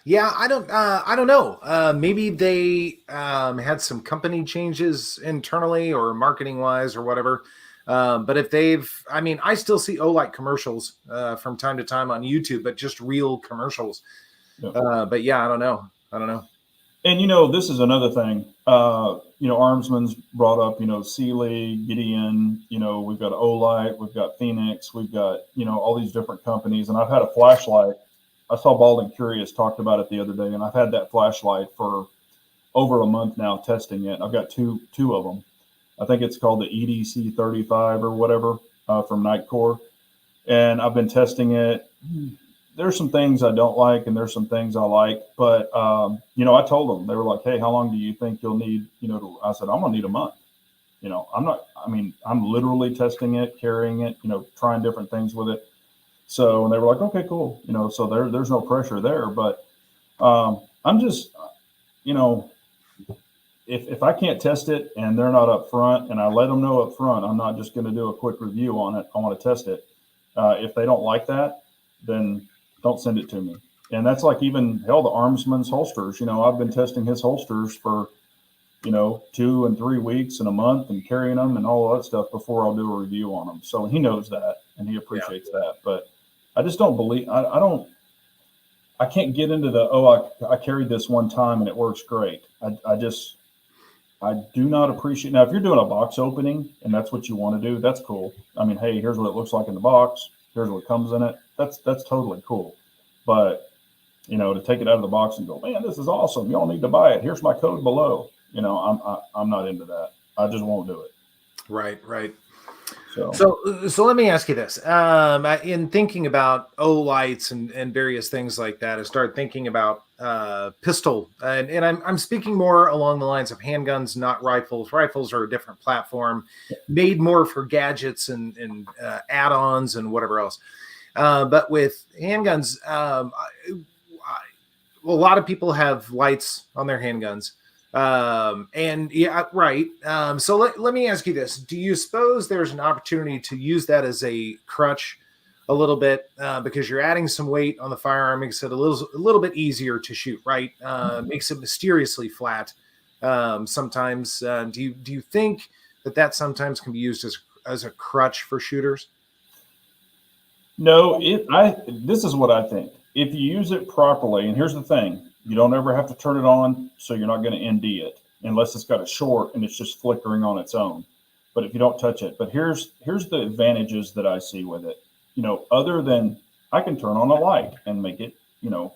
Speaker 2: Yeah, I don't know. Maybe they had some company changes internally or marketing wise or whatever. But if I mean, I still see Olight commercials from time to time on YouTube, but just real commercials.
Speaker 1: yeah.
Speaker 2: But yeah, I don't know. I don't know.
Speaker 1: And this is another thing. Armsman's brought up, Sealy, Gideon. We've got Olight, we've got Phoenix, we've got all these different companies. And I've had a flashlight. I saw Bald and Curious talked about it the other day, and I've had that flashlight for over a month now testing it. I've got two of them. I think it's called the EDC 35 or whatever from Nightcore, and I've been testing it. There's some things I don't like, and there's some things I like. But I told them, they were like, "Hey, how long do you think you'll need?" I said, "I'm gonna need a month." I'm not. I mean, I'm literally testing it, carrying it, trying different things with it. So, and they were like, "Okay, cool." So there's no pressure there. But I'm just, if I can't test it and they're not up front, and I let them know up front, I'm not just going to do a quick review on it. I want to test it. If they don't like that, then don't send it to me. And that's like even hell, the Armsman's holsters. I've been testing his holsters for 2 and 3 weeks and a month and carrying them and all of that stuff before I'll do a review on them. So he knows that and he appreciates that. But I just don't believe I can't get into I carried this one time and it works great. I do not appreciate. Now, if you're doing a box opening and that's what you want to do, that's cool. I mean, hey, here's what it looks like in the box. Here's what comes in it. That's totally cool. But to take it out of the box and go, man, this is awesome. Y'all need to buy it. Here's my code below. I'm not into that. I just won't do it.
Speaker 2: Right. So let me ask you this. In thinking about Olights and various things like that, I started thinking about pistol, and I'm speaking more along the lines of handguns, not rifles. Rifles are a different platform, made more for gadgets and add-ons and whatever else. But with handguns, a lot of people have lights on their handguns. And yeah, right. So let me ask you this. Do you suppose there's an opportunity to use that as a crutch a little bit, because you're adding some weight on the firearm, makes it a little bit easier to shoot, right? Makes it mysteriously flat. Sometimes, do you think that sometimes can be used as a crutch for shooters?
Speaker 1: No, this is what I think. If you use it properly, and here's the thing, you don't ever have to turn it on, so you're not going to ND it unless it's got a short and it's just flickering on its own. But if you don't touch it, but here's the advantages that I see with it. Other than I can turn on a light and make it,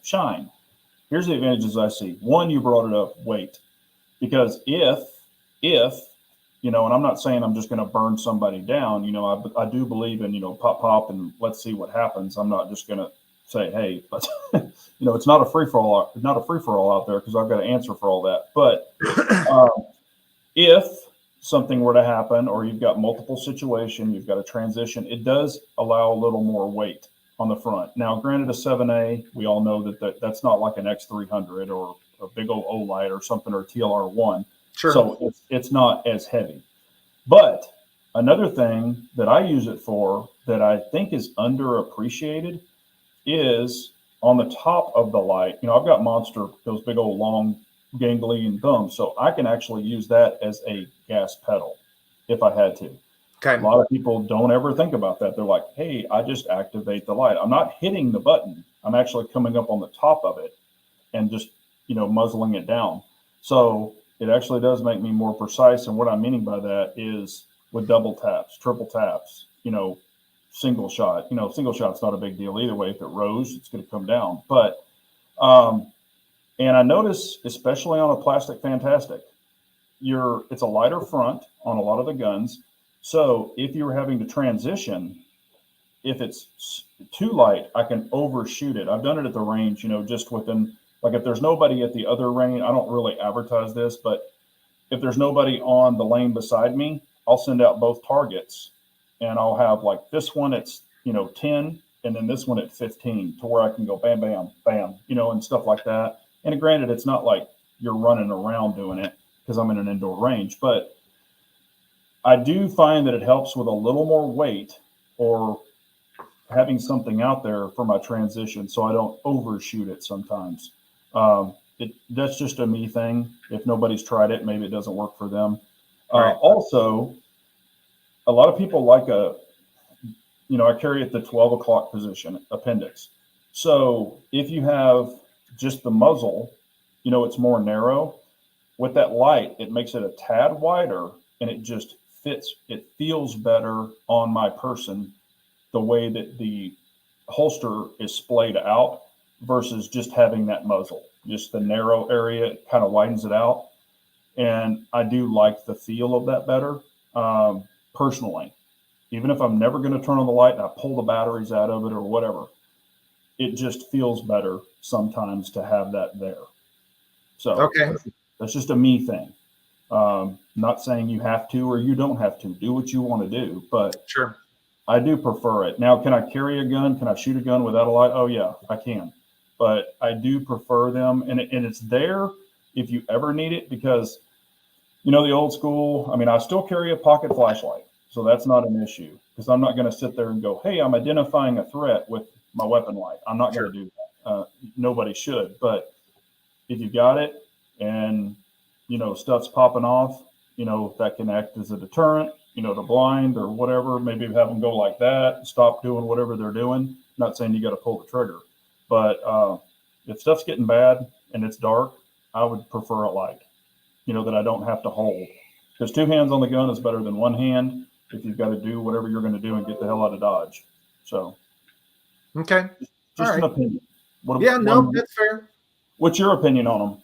Speaker 1: shine. Here's the advantages I see. One, you brought it up, weight, because if and I'm not saying I'm just going to burn somebody down. I do believe in pop and let's see what happens. I'm not just going to say, hey, but it's not a free for all. Not a free for all out there because I've got to answer for all that. But if something were to happen, or you've got multiple situation, you've got a transition, it does allow a little more weight on the front. Now, granted, a 7A, we all know that's not like an X300 or a big old Olight or something, or TLR1.
Speaker 2: Sure.
Speaker 1: So it's not as heavy. But another thing that I use it for that I think is underappreciated is on the top of the light. I've got Monster, those big old long ganglion thumbs, so I can actually use that as a gas pedal if I had to.
Speaker 2: Okay.
Speaker 1: A lot of people don't ever think about that. They're like, hey, I just activate the light. I'm not hitting the button. I'm actually coming up on the top of it and just, muzzling it down. So it actually does make me more precise. And what I'm meaning by that is with double taps, triple taps, single shot. Single shot's not a big deal either way. If it rose, it's going to come down. But, and I notice, especially on a Plastic Fantastic, it's a lighter front on a lot of the guns. So if you're having to transition, if it's too light, I can overshoot it. I've done it at the range, just within Like if there's nobody at the other range, I don't really advertise this, but if there's nobody on the lane beside me, I'll send out both targets and I'll have like this one, it's, 10, and then this one at 15 to where I can go bam, bam, bam, and stuff like that. And granted, it's not like you're running around doing it because I'm in an indoor range, but I do find that it helps with a little more weight or having something out there for my transition so I don't overshoot it sometimes. That's just a me thing. If nobody's tried it, maybe it doesn't work for them.
Speaker 2: Right.
Speaker 1: Also, a lot of people like I carry at the 12 o'clock position, appendix. So if you have just the muzzle, it's more narrow. With that light, it makes it a tad wider and it just fits. It feels better on my person the way that the holster is splayed out versus just having that muzzle. Just the narrow area kind of widens it out. And I do like the feel of that better, personally. Even if I'm never going to turn on the light and I pull the batteries out of it or whatever, it just feels better sometimes to have that there. So
Speaker 2: Okay.
Speaker 1: that's just a me thing. Not saying you have to or you don't have to. Do what you want to do, but
Speaker 2: Sure.
Speaker 1: I do prefer it. Now, can I carry a gun? Can I shoot a gun without a light? Oh, yeah, I can. But I do prefer them, and it's there if you ever need it because, the old school, I still carry a pocket flashlight, so that's not an issue because I'm not going to sit there and go, hey, I'm identifying a threat with my weapon light. I'm not going to do that. Nobody should. But if you got it and, stuff's popping off, that can act as a deterrent, to blind or whatever, maybe have them go like that, stop doing whatever they're doing. Not saying you got to pull the trigger, but if stuff's getting bad and it's dark, I would prefer a light, that I don't have to hold. Because 2 hands on the gun is better than 1 hand if you've got to do whatever you're going to do and get the hell out of Dodge. So,
Speaker 2: Okay.
Speaker 1: just an opinion.
Speaker 2: That's fair.
Speaker 1: What's your opinion on them?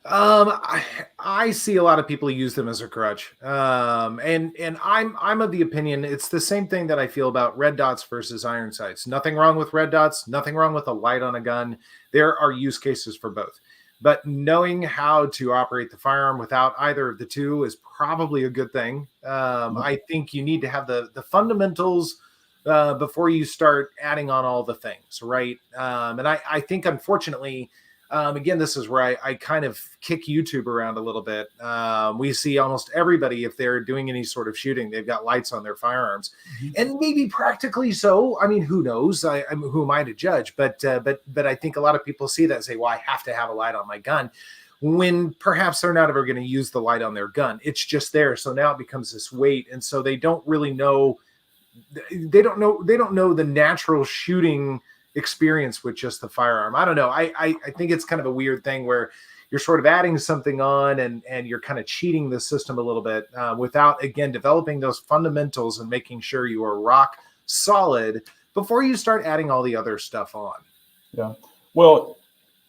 Speaker 2: I see a lot of people use them as a crutch. And I'm of the opinion it's the same thing that I feel about red dots versus iron sights. Nothing wrong with red dots, nothing wrong with a light on a gun. There are use cases for both. But knowing how to operate the firearm without either of the two is probably a good thing. I think you need to have the fundamentals before you start adding on all the things, right? And I think, unfortunately, again, this is where I kind of kick YouTube around a little bit. We see almost everybody, if they're doing any sort of shooting, they've got lights on their firearms, and maybe practically so. Who knows? Who am I to judge? But I think a lot of people see that and say, "Well, I have to have a light on my gun," when perhaps they're not ever going to use the light on their gun. It's just there, so now it becomes this weight, and so they don't really know. They don't know the natural shooting experience with just the firearm. I don't know. I think it's kind of a weird thing where you're sort of adding something on and you're kind of cheating the system a little bit without, again, developing those fundamentals and making sure you are rock solid before you start adding all the other stuff on.
Speaker 1: Yeah. Well,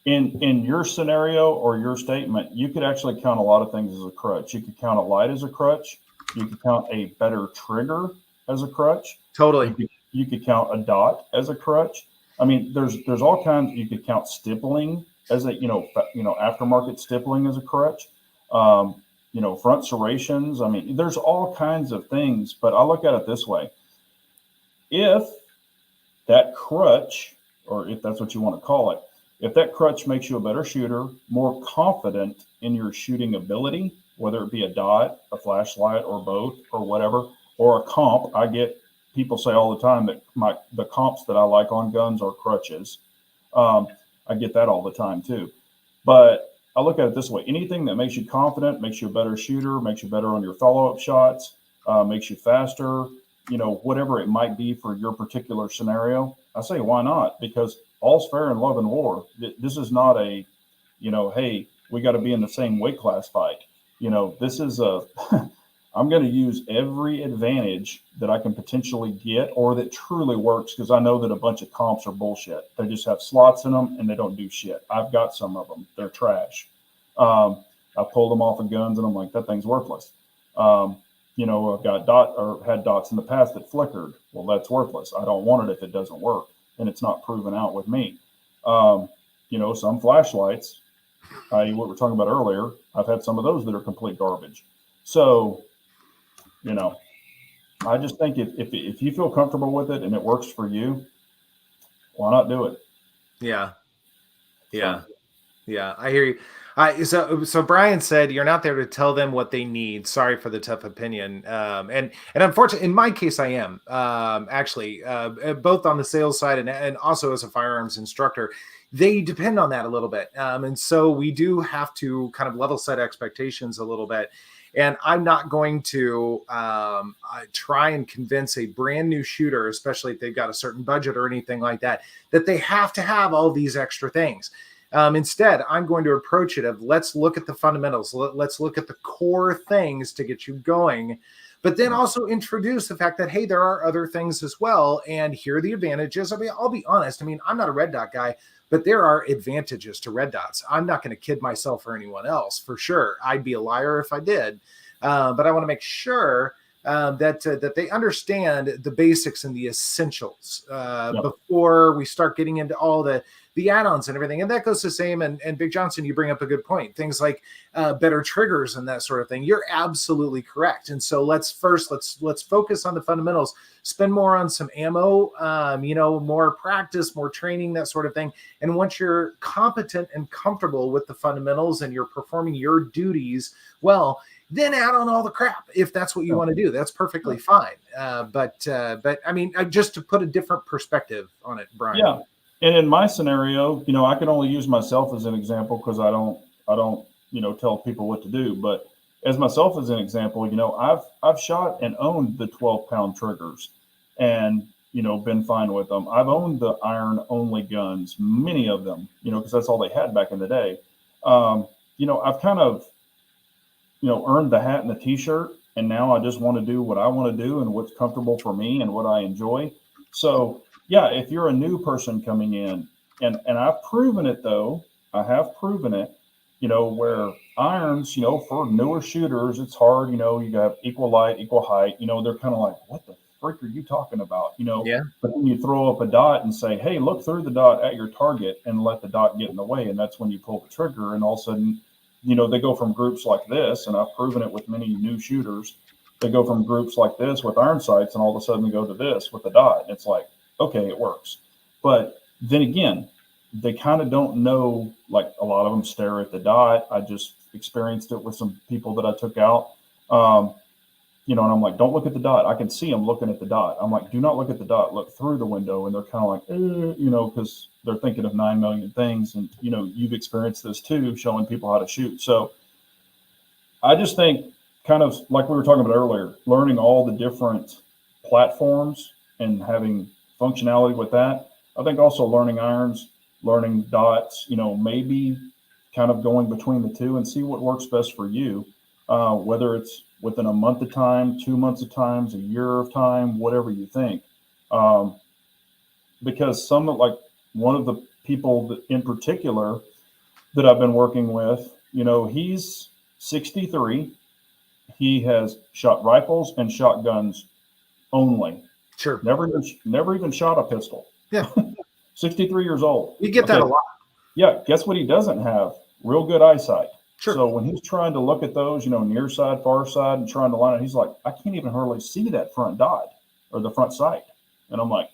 Speaker 1: in your scenario or your statement, you could actually count a lot of things as a crutch. You could count a light as a crutch. You could count a better trigger as a crutch.
Speaker 2: Totally.
Speaker 1: You could count a dot as a crutch. There's all kinds. You could count stippling as a aftermarket stippling as a crutch. Front serrations. There's all kinds of things. But I look at it this way: if that crutch, or if that's what you want to call it, if that crutch makes you a better shooter, more confident in your shooting ability, whether it be a dot, a flashlight, or both, or whatever, or a comp, I get people say all the time that the comps that I like on guns are crutches. I get that all the time too. But I look at it this way: anything that makes you confident, makes you a better shooter, makes you better on your follow-up shots, makes you faster, whatever it might be for your particular scenario, I say, why not? Because all's fair in love and war. This is not a, hey, we got to be in the same weight class fight. This is I'm going to use every advantage that I can potentially get or that truly works, because I know that a bunch of comps are bullshit. They just have slots in them and they don't do shit. I've got some of them. They're trash. I pulled them off of guns and I'm like, that thing's worthless. I've got had dots in the past that flickered. Well, that's worthless. I don't want it if it doesn't work, and it's not proven out with me. some flashlights, i.e. what we're talking about earlier, I've had some of those that are complete garbage. So, I just think if you feel comfortable with it and it works for you, why not do it?
Speaker 2: Yeah. Yeah.
Speaker 1: So,
Speaker 2: Yeah, I hear you. So Brian said you're not there to tell them what they need. Sorry for the tough opinion. And unfortunately, in my case, I am actually both on the sales side and also as a firearms instructor. They depend on that a little bit, and so we do have to kind of level set expectations a little bit. And I'm not going to try and convince a brand new shooter, especially if they've got a certain budget or anything like that, that they have to have all these extra things. Instead, I'm going to approach it of let's look at the fundamentals. Let's look at the core things to get you going, but then also introduce the fact that, hey, there are other things as well. And here are the advantages. I mean, I'll be honest. I mean, I'm not a red dot guy, but there are advantages to red dots. I'm not going to kid myself or anyone else for sure. I'd be a liar if I did. But I want to make sure that they understand the basics and the essentials before we start getting into all the add-ons and everything. And that goes the same. And Big Johnson, you bring up a good point. Things like better triggers and that sort of thing. You're absolutely correct. And so let's focus on the fundamentals, spend more on some ammo, more practice, more training, that sort of thing. And once you're competent and comfortable with the fundamentals and you're performing your duties well, then add on all the crap if that's what you want to do. That's perfectly fine. But I mean, just to put a different perspective on it, Brian.
Speaker 1: Yeah. And in my scenario, I can only use myself as an example because I don't, tell people what to do. But as myself as an example, I've shot and owned the 12-pound triggers and, been fine with them. I've owned the iron only guns, many of them, because that's all they had back in the day. I've kind of, earned the hat and the t-shirt, and now I just want to do what I want to do and what's comfortable for me and what I enjoy. So yeah, if you're a new person coming in, and I've proven it though, I have proven it, where irons, for newer shooters, it's hard, you got equal light, equal height, they're kind of like, what the frick are you talking about?
Speaker 2: Yeah.
Speaker 1: But then you throw up a dot and say, hey, look through the dot at your target and let the dot get in the way. And that's when you pull the trigger, and all of a sudden, they go from groups like this, and I've proven it with many new shooters. They go from groups like this with iron sights, and all of a sudden they go to this with the dot. And it's like, okay, it works. But then again, they kind of don't know, like a lot of them stare at the dot. I just experienced it with some people that I took out, and I'm like, don't look at the dot. I can see them looking at the dot. I'm like, do not look at the dot, look through the window. And they're kind of like, because they're thinking of 9 million things. And, you've experienced this too, showing people how to shoot. So I just think, kind of like we were talking about earlier, learning all the different platforms and having functionality with that. I think also learning irons, learning dots, maybe kind of going between the two and see what works best for you, whether it's within a month of time, 2 months of time, a year of time, whatever you think. Because like one of the people that in particular that I've been working with, he's 63. He has shot rifles and shotguns only.
Speaker 2: Sure.
Speaker 1: Never even shot a pistol.
Speaker 2: Yeah.
Speaker 1: 63 years old.
Speaker 2: You get that a lot.
Speaker 1: Yeah. Guess what he doesn't have? Real good eyesight.
Speaker 2: Sure.
Speaker 1: So when he's trying to look at those, near side, far side, and trying to line it, he's like, I can't even hardly see that front dot or the front sight. And I'm like,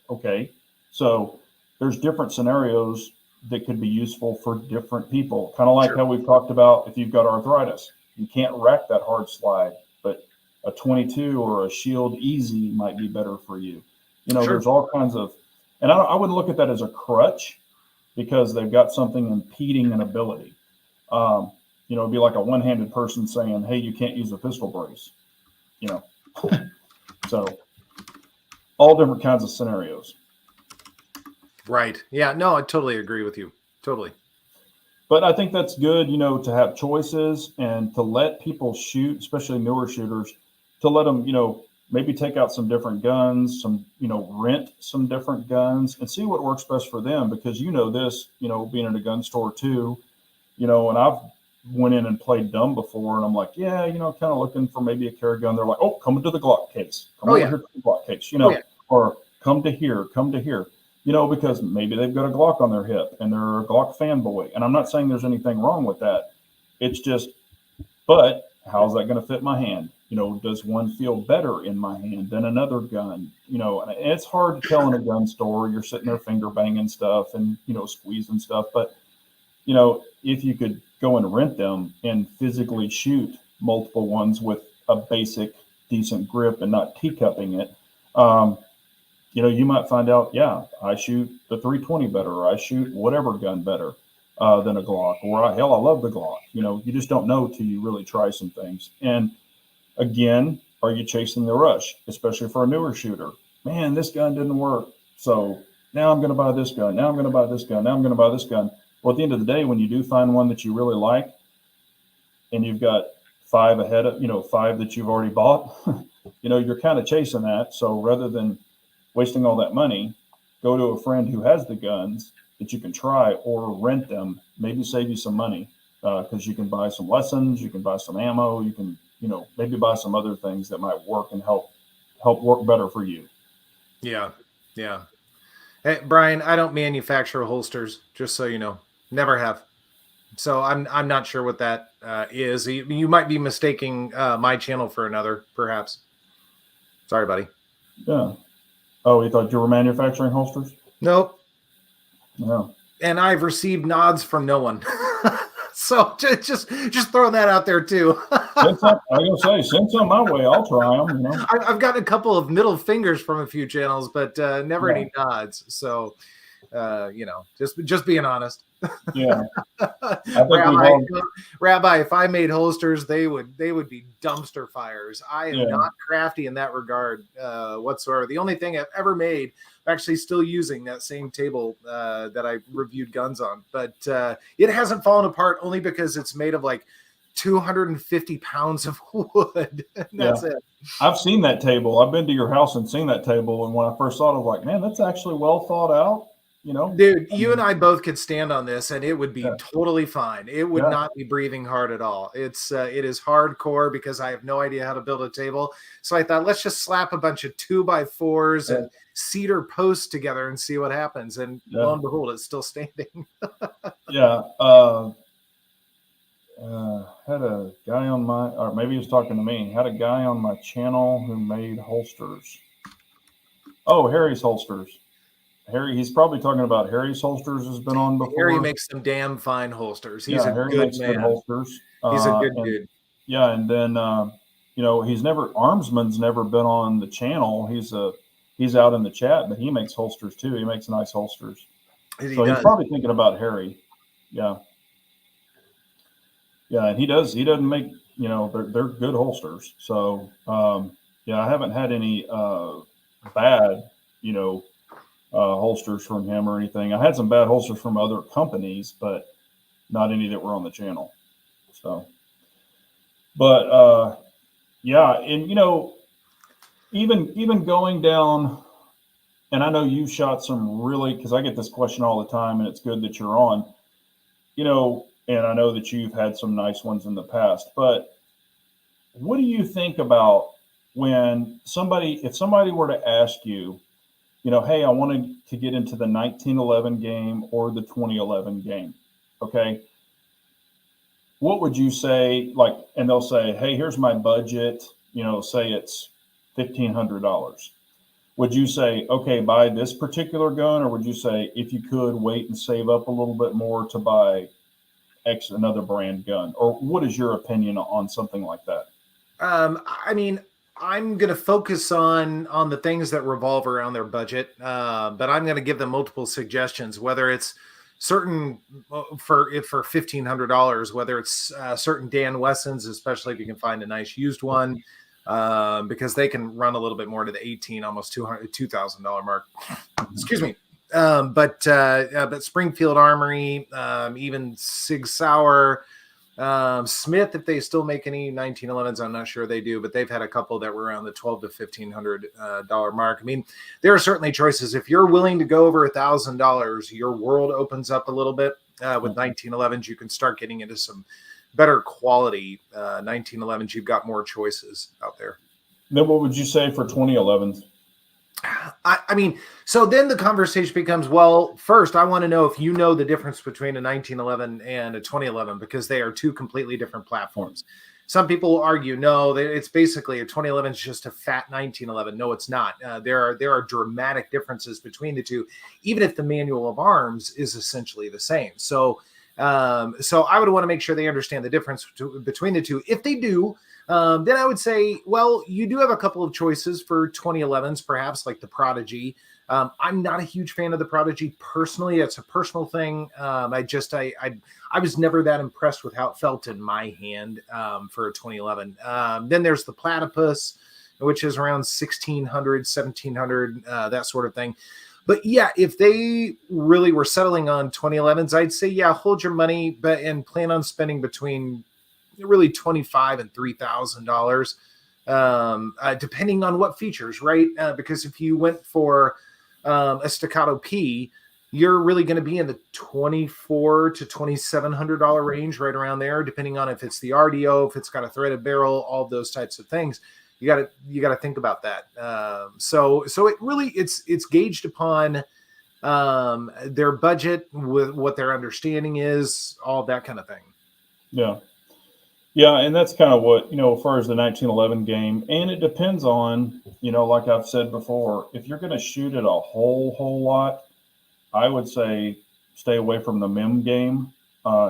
Speaker 1: okay. So there's different scenarios that could be useful for different people. Kind of like how we've talked about if you've got arthritis, you can't rack that hard slide, but a 22 or a Shield Easy might be better for you. There's all kinds of, and I wouldn't look at that as a crutch because they've got something impeding an ability. It'd be like a one-handed person saying, hey, you can't use a pistol brace, so all different kinds of scenarios.
Speaker 2: Right. Yeah, no, I totally agree with you. Totally.
Speaker 1: But I think that's good, to have choices and to let people shoot, especially newer shooters, to let them, maybe take out some different guns, rent some different guns and see what works best for them. Because this, being in a gun store too, and I've went in and played dumb before, and I'm like, yeah, kind of looking for maybe a carry gun. They're like, oh, come to the Glock case. Come over here to the Glock case, or come to here. because maybe they've got a Glock on their hip and they're a Glock fanboy. And I'm not saying there's anything wrong with that. It's just, but how's that going to fit my hand? Does one feel better in my hand than another gun? And it's hard to tell in a gun store. You're sitting there finger banging stuff and, squeezing stuff. But, if you could go and rent them and physically shoot multiple ones with a basic, decent grip and not teacupping it, you might find out, yeah, I shoot the 320 better, or I shoot whatever gun better than a Glock, or hell, I love the Glock. You just don't know till you really try some things. And again, are you chasing the rush, especially for a newer shooter? Man, this gun didn't work, so now I'm going to buy this gun. Now I'm going to buy this gun. Now I'm going to buy this gun. Well, at the end of the day, when you do find one that you really like, and you've got five that you've already bought, you're kind of chasing that. So rather than wasting all that money, go to a friend who has the guns that you can try, or rent them, maybe save you some money, because you can buy some lessons, you can buy some ammo, you can, maybe buy some other things that might work and help work better for you.
Speaker 2: Yeah. Yeah. Hey, Brian, I don't manufacture holsters, just so you know. Never have. So I'm not sure what that is. You might be mistaking my channel for another, perhaps. Sorry, buddy.
Speaker 1: Yeah. Oh, you thought you were manufacturing holsters?
Speaker 2: Nope.
Speaker 1: No.
Speaker 2: And I've received nods from no one. So just throwing that out there too.
Speaker 1: I was gonna say, send some my way. I'll try them.
Speaker 2: I've gotten a couple of middle fingers from a few channels, but never any nods. So, just being honest.
Speaker 1: Yeah. I think
Speaker 2: Rabbi, if I made holsters, they would be dumpster fires. I am not crafty in that regard whatsoever. The only thing I've ever made, I'm actually still using that same table that I reviewed guns on, but it hasn't fallen apart only because it's made of like 250 pounds of wood. That's it.
Speaker 1: I've seen that table. I've been to your house and seen that table, and when I first saw it, I was like, man, that's actually well thought out.
Speaker 2: Dude, you and I both could stand on this and it would be totally fine. It would not be breathing hard at all. It is hardcore because I have no idea how to build a table. So I thought, let's just slap a bunch of 2x4s and cedar posts together and see what happens. And lo and behold, it's still standing.
Speaker 1: Had a guy on or maybe he was talking to me, had a guy on my channel who made holsters. Oh, Harry's Holsters. Harry, he's probably talking about Harry's Holsters has been on before.
Speaker 2: Harry makes some damn fine holsters. He's a
Speaker 1: Harry
Speaker 2: good
Speaker 1: makes
Speaker 2: man.
Speaker 1: Good holsters.
Speaker 2: He's a good dude.
Speaker 1: Yeah, and then Armsman's never been on the channel. He's out in the chat, but he makes holsters too. He makes nice holsters. He's probably thinking about Harry. Yeah. Yeah, and he doesn't make, they're good holsters. So I haven't had any bad, holsters from him or anything. I had some bad holsters from other companies, but not any that were on the channel. So, but and even going down, and I know you shot some really, because I get this question all the time, and it's good that you're on, and I know that you've had some nice ones in the past, but what do you think about when if somebody were to ask you, hey, I wanted to get into the 1911 game or the 2011 game. Okay. What would you say? And they'll say, hey, here's my budget, say it's $1,500. Would you say, okay, buy this particular gun? Or would you say, if you could wait and save up a little bit more to buy another brand gun? Or what is your opinion on something like that?
Speaker 2: I mean, I'm going to focus on the things that revolve around their budget, but I'm going to give them multiple suggestions, whether it's certain for $1,500, whether it's certain Dan Wessons, especially if you can find a nice used one, because they can run a little bit more to the almost $2,000 mark. Excuse me. But Springfield Armory, even Sig Sauer, Smith, if they still make any 1911s, I'm not sure they do, but they've had a couple that were around the $1,200 to $1,500 mark. I mean, there are certainly choices. If you're willing to go over $1,000, your world opens up a little bit. With 1911s, you can start getting into some better quality 1911s. You've got more choices out there.
Speaker 1: Then what would you say for 2011s?
Speaker 2: I mean, so then the conversation becomes, well, first, I want to know if you know the difference between a 1911 and a 2011, because they are two completely different platforms. Some people argue, no, it's basically a 2011 is just a fat 1911. No, it's not. There are dramatic differences between the two, even if the manual of arms is essentially the same. So I would want to make sure they understand the difference between the two. If they do, then I would say, well, you do have a couple of choices for 2011s, perhaps like the Prodigy. I'm not a huge fan of the Prodigy personally. It's a personal thing. I was never that impressed with how it felt in my hand for a 2011. Then there's the Platypus, which is around 1600, 1700, that sort of thing. But yeah, if they really were settling on 2011s, I'd say, yeah, hold your money, and plan on spending between really $25,000 and $3,000, depending on what features, right? Because if you went for a Staccato P, you're really going to be in the $2,400 to $2,700 range, right around there, depending on if it's the RDO, if it's got a threaded barrel, all of those types of things. You got to think about that. So it really it's gauged upon their budget, with what their understanding is, all that kind of thing.
Speaker 1: Yeah. Yeah, and that's kind of what, as far as the 1911 game, and it depends on, like I've said before, if you're going to shoot it a whole lot, I would say stay away from the MIM game,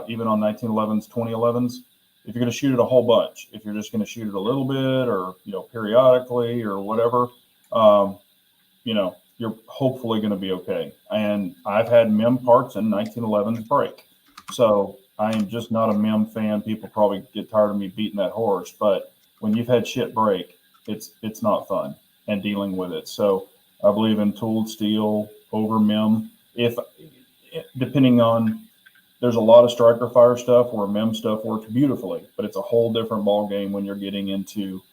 Speaker 1: even on 1911s, 2011s. If you're going to shoot it a whole bunch, if you're just going to shoot it a little bit, or, periodically or whatever, you're hopefully going to be okay. And I've had MIM parts in 1911s break. So I am just not a MIM fan. People probably get tired of me beating that horse, but when you've had shit break, it's not fun and dealing with it. So I believe in tooled steel over MIM. If depending on, there's a lot of striker fire stuff where MIM stuff works beautifully, but it's a whole different ball game when you're getting into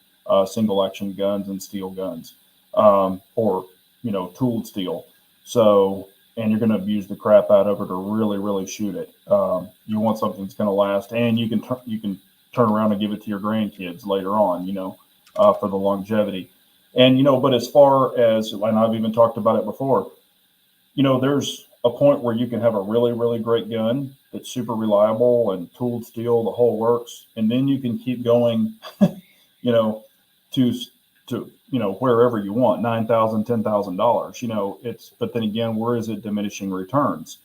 Speaker 1: single action guns and steel guns, or tooled steel. So, and you're going to abuse the crap out of it to really shoot it. You want something that's going to last, and you can turn around and give it to your grandkids later on, for the longevity. And but as far as, and I've even talked about it before, there's a point where you can have a really great gun that's super reliable and tooled steel, the whole works, and then you can keep going, to wherever you want, $9,000, $10,000. But then again, where is it diminishing returns?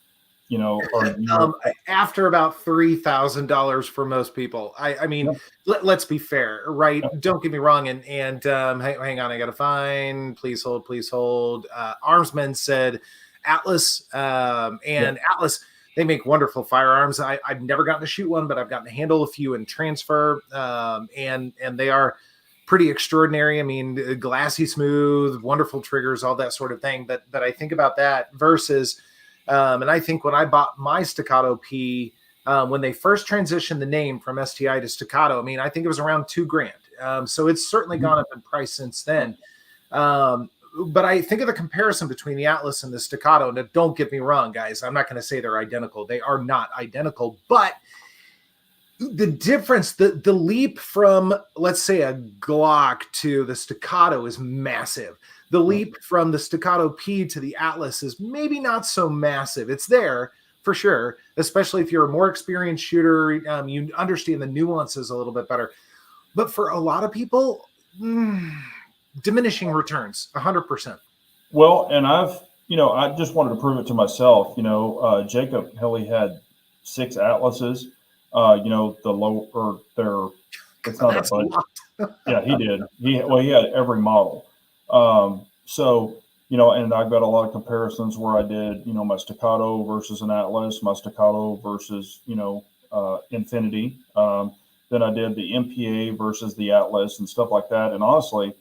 Speaker 2: After about $3,000 for most people. I mean, yeah. Let's be fair, right? Yeah. Don't get me wrong. And hang on, I gotta find. Please hold. Armsmen said Atlas, Atlas. They make wonderful firearms. I've never gotten to shoot one, but I've gotten to handle a few and transfer, and they are pretty extraordinary. I mean, glassy smooth, wonderful triggers, all that sort of thing. But I think about that versus, and I think when I bought my Staccato P, when they first transitioned the name from STI to Staccato, I mean, I think it was around $2,000. So it's certainly gone up in price since then. But I think of the comparison between the Atlas and the Staccato. Now, don't get me wrong, guys. I'm not going to say they're identical. They are not identical, but the difference, the leap from, let's say, a Glock to the Staccato is massive. The leap from the Staccato P to the Atlas is maybe not so massive. It's there for sure, especially if you're a more experienced shooter. You understand the nuances a little bit better. But for a lot of people, diminishing returns, 100%.
Speaker 1: Well, and I just wanted to prove it to myself. Jacob Hilly had 6 Atlases. The low, or their, it's not a budget. Yeah, he did. He had every model. So, and I've got a lot of comparisons where I did, my Staccato versus an Atlas, my Staccato versus, Infinity. Then I did the MPA versus the Atlas and stuff like that. And honestly,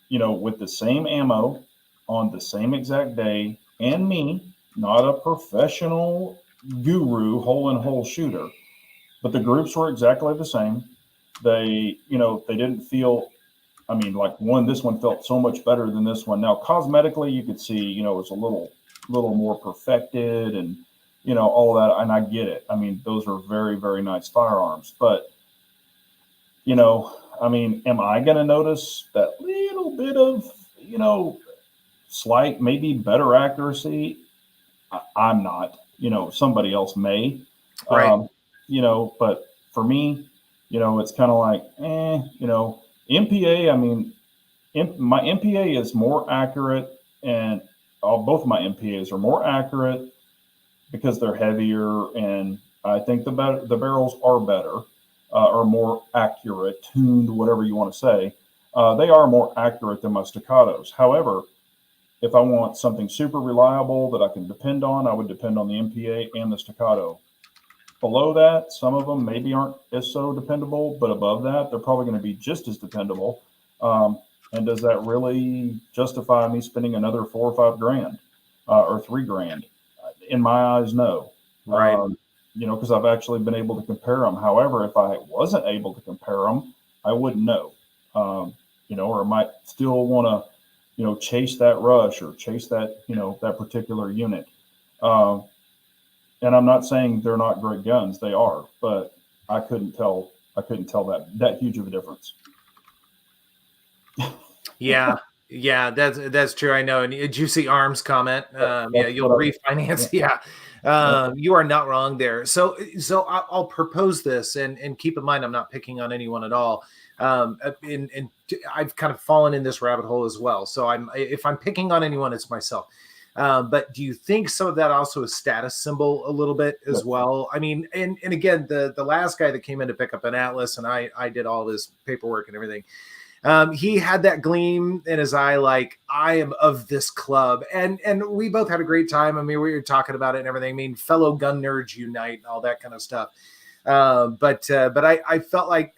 Speaker 1: with the same ammo on the same exact day, and me, not a professional guru hole-in-hole shooter, but the groups were exactly the same. They didn't feel, this one felt so much better than this one. Now, cosmetically, you could see, it's a little more perfected, and all that, and I get it. I mean, those are very, very nice firearms, but am I going to notice that little bit of slight, maybe better accuracy. I'm not, somebody else may,
Speaker 2: Right.
Speaker 1: but for me, it's kind of like, MPA, I mean, my MPA is more accurate, and both of my MPAs are more accurate because they're heavier, and I think the barrels are better, or more accurate, tuned, whatever you want to say. They are more accurate than my staccatos. However, if I want something super reliable that I can depend on, I would depend on the MPA and the staccato. Below that, some of them maybe aren't as so dependable, but above that, they're probably going to be just as dependable. And does that really justify me spending another $4 or $5 or $3? In my eyes, no.
Speaker 2: Right.
Speaker 1: Because I've actually been able to compare them. However, if I wasn't able to compare them, I wouldn't know. Or I might still want to, chase that rush or chase that, that particular unit. And I'm not saying they're not great guns; they are, but I couldn't tell that huge of a difference.
Speaker 2: Yeah, that's true. I know. And Juicy Arms comment. Yeah, you'll refinance. Yeah, you are not wrong there. So I'll propose this, and keep in mind, I'm not picking on anyone at all. And I've kind of fallen in this rabbit hole as well. So if I'm picking on anyone, it's myself. But do you think some of that also is status symbol a little bit as well? I mean, and again, the last guy that came in to pick up an Atlas, and I did all this paperwork and everything. He had that gleam in his eye, like, I am of this club, and we both had a great time. I mean, we were talking about it and everything. I mean, fellow gun nerds unite, and all that kind of stuff. But I felt like,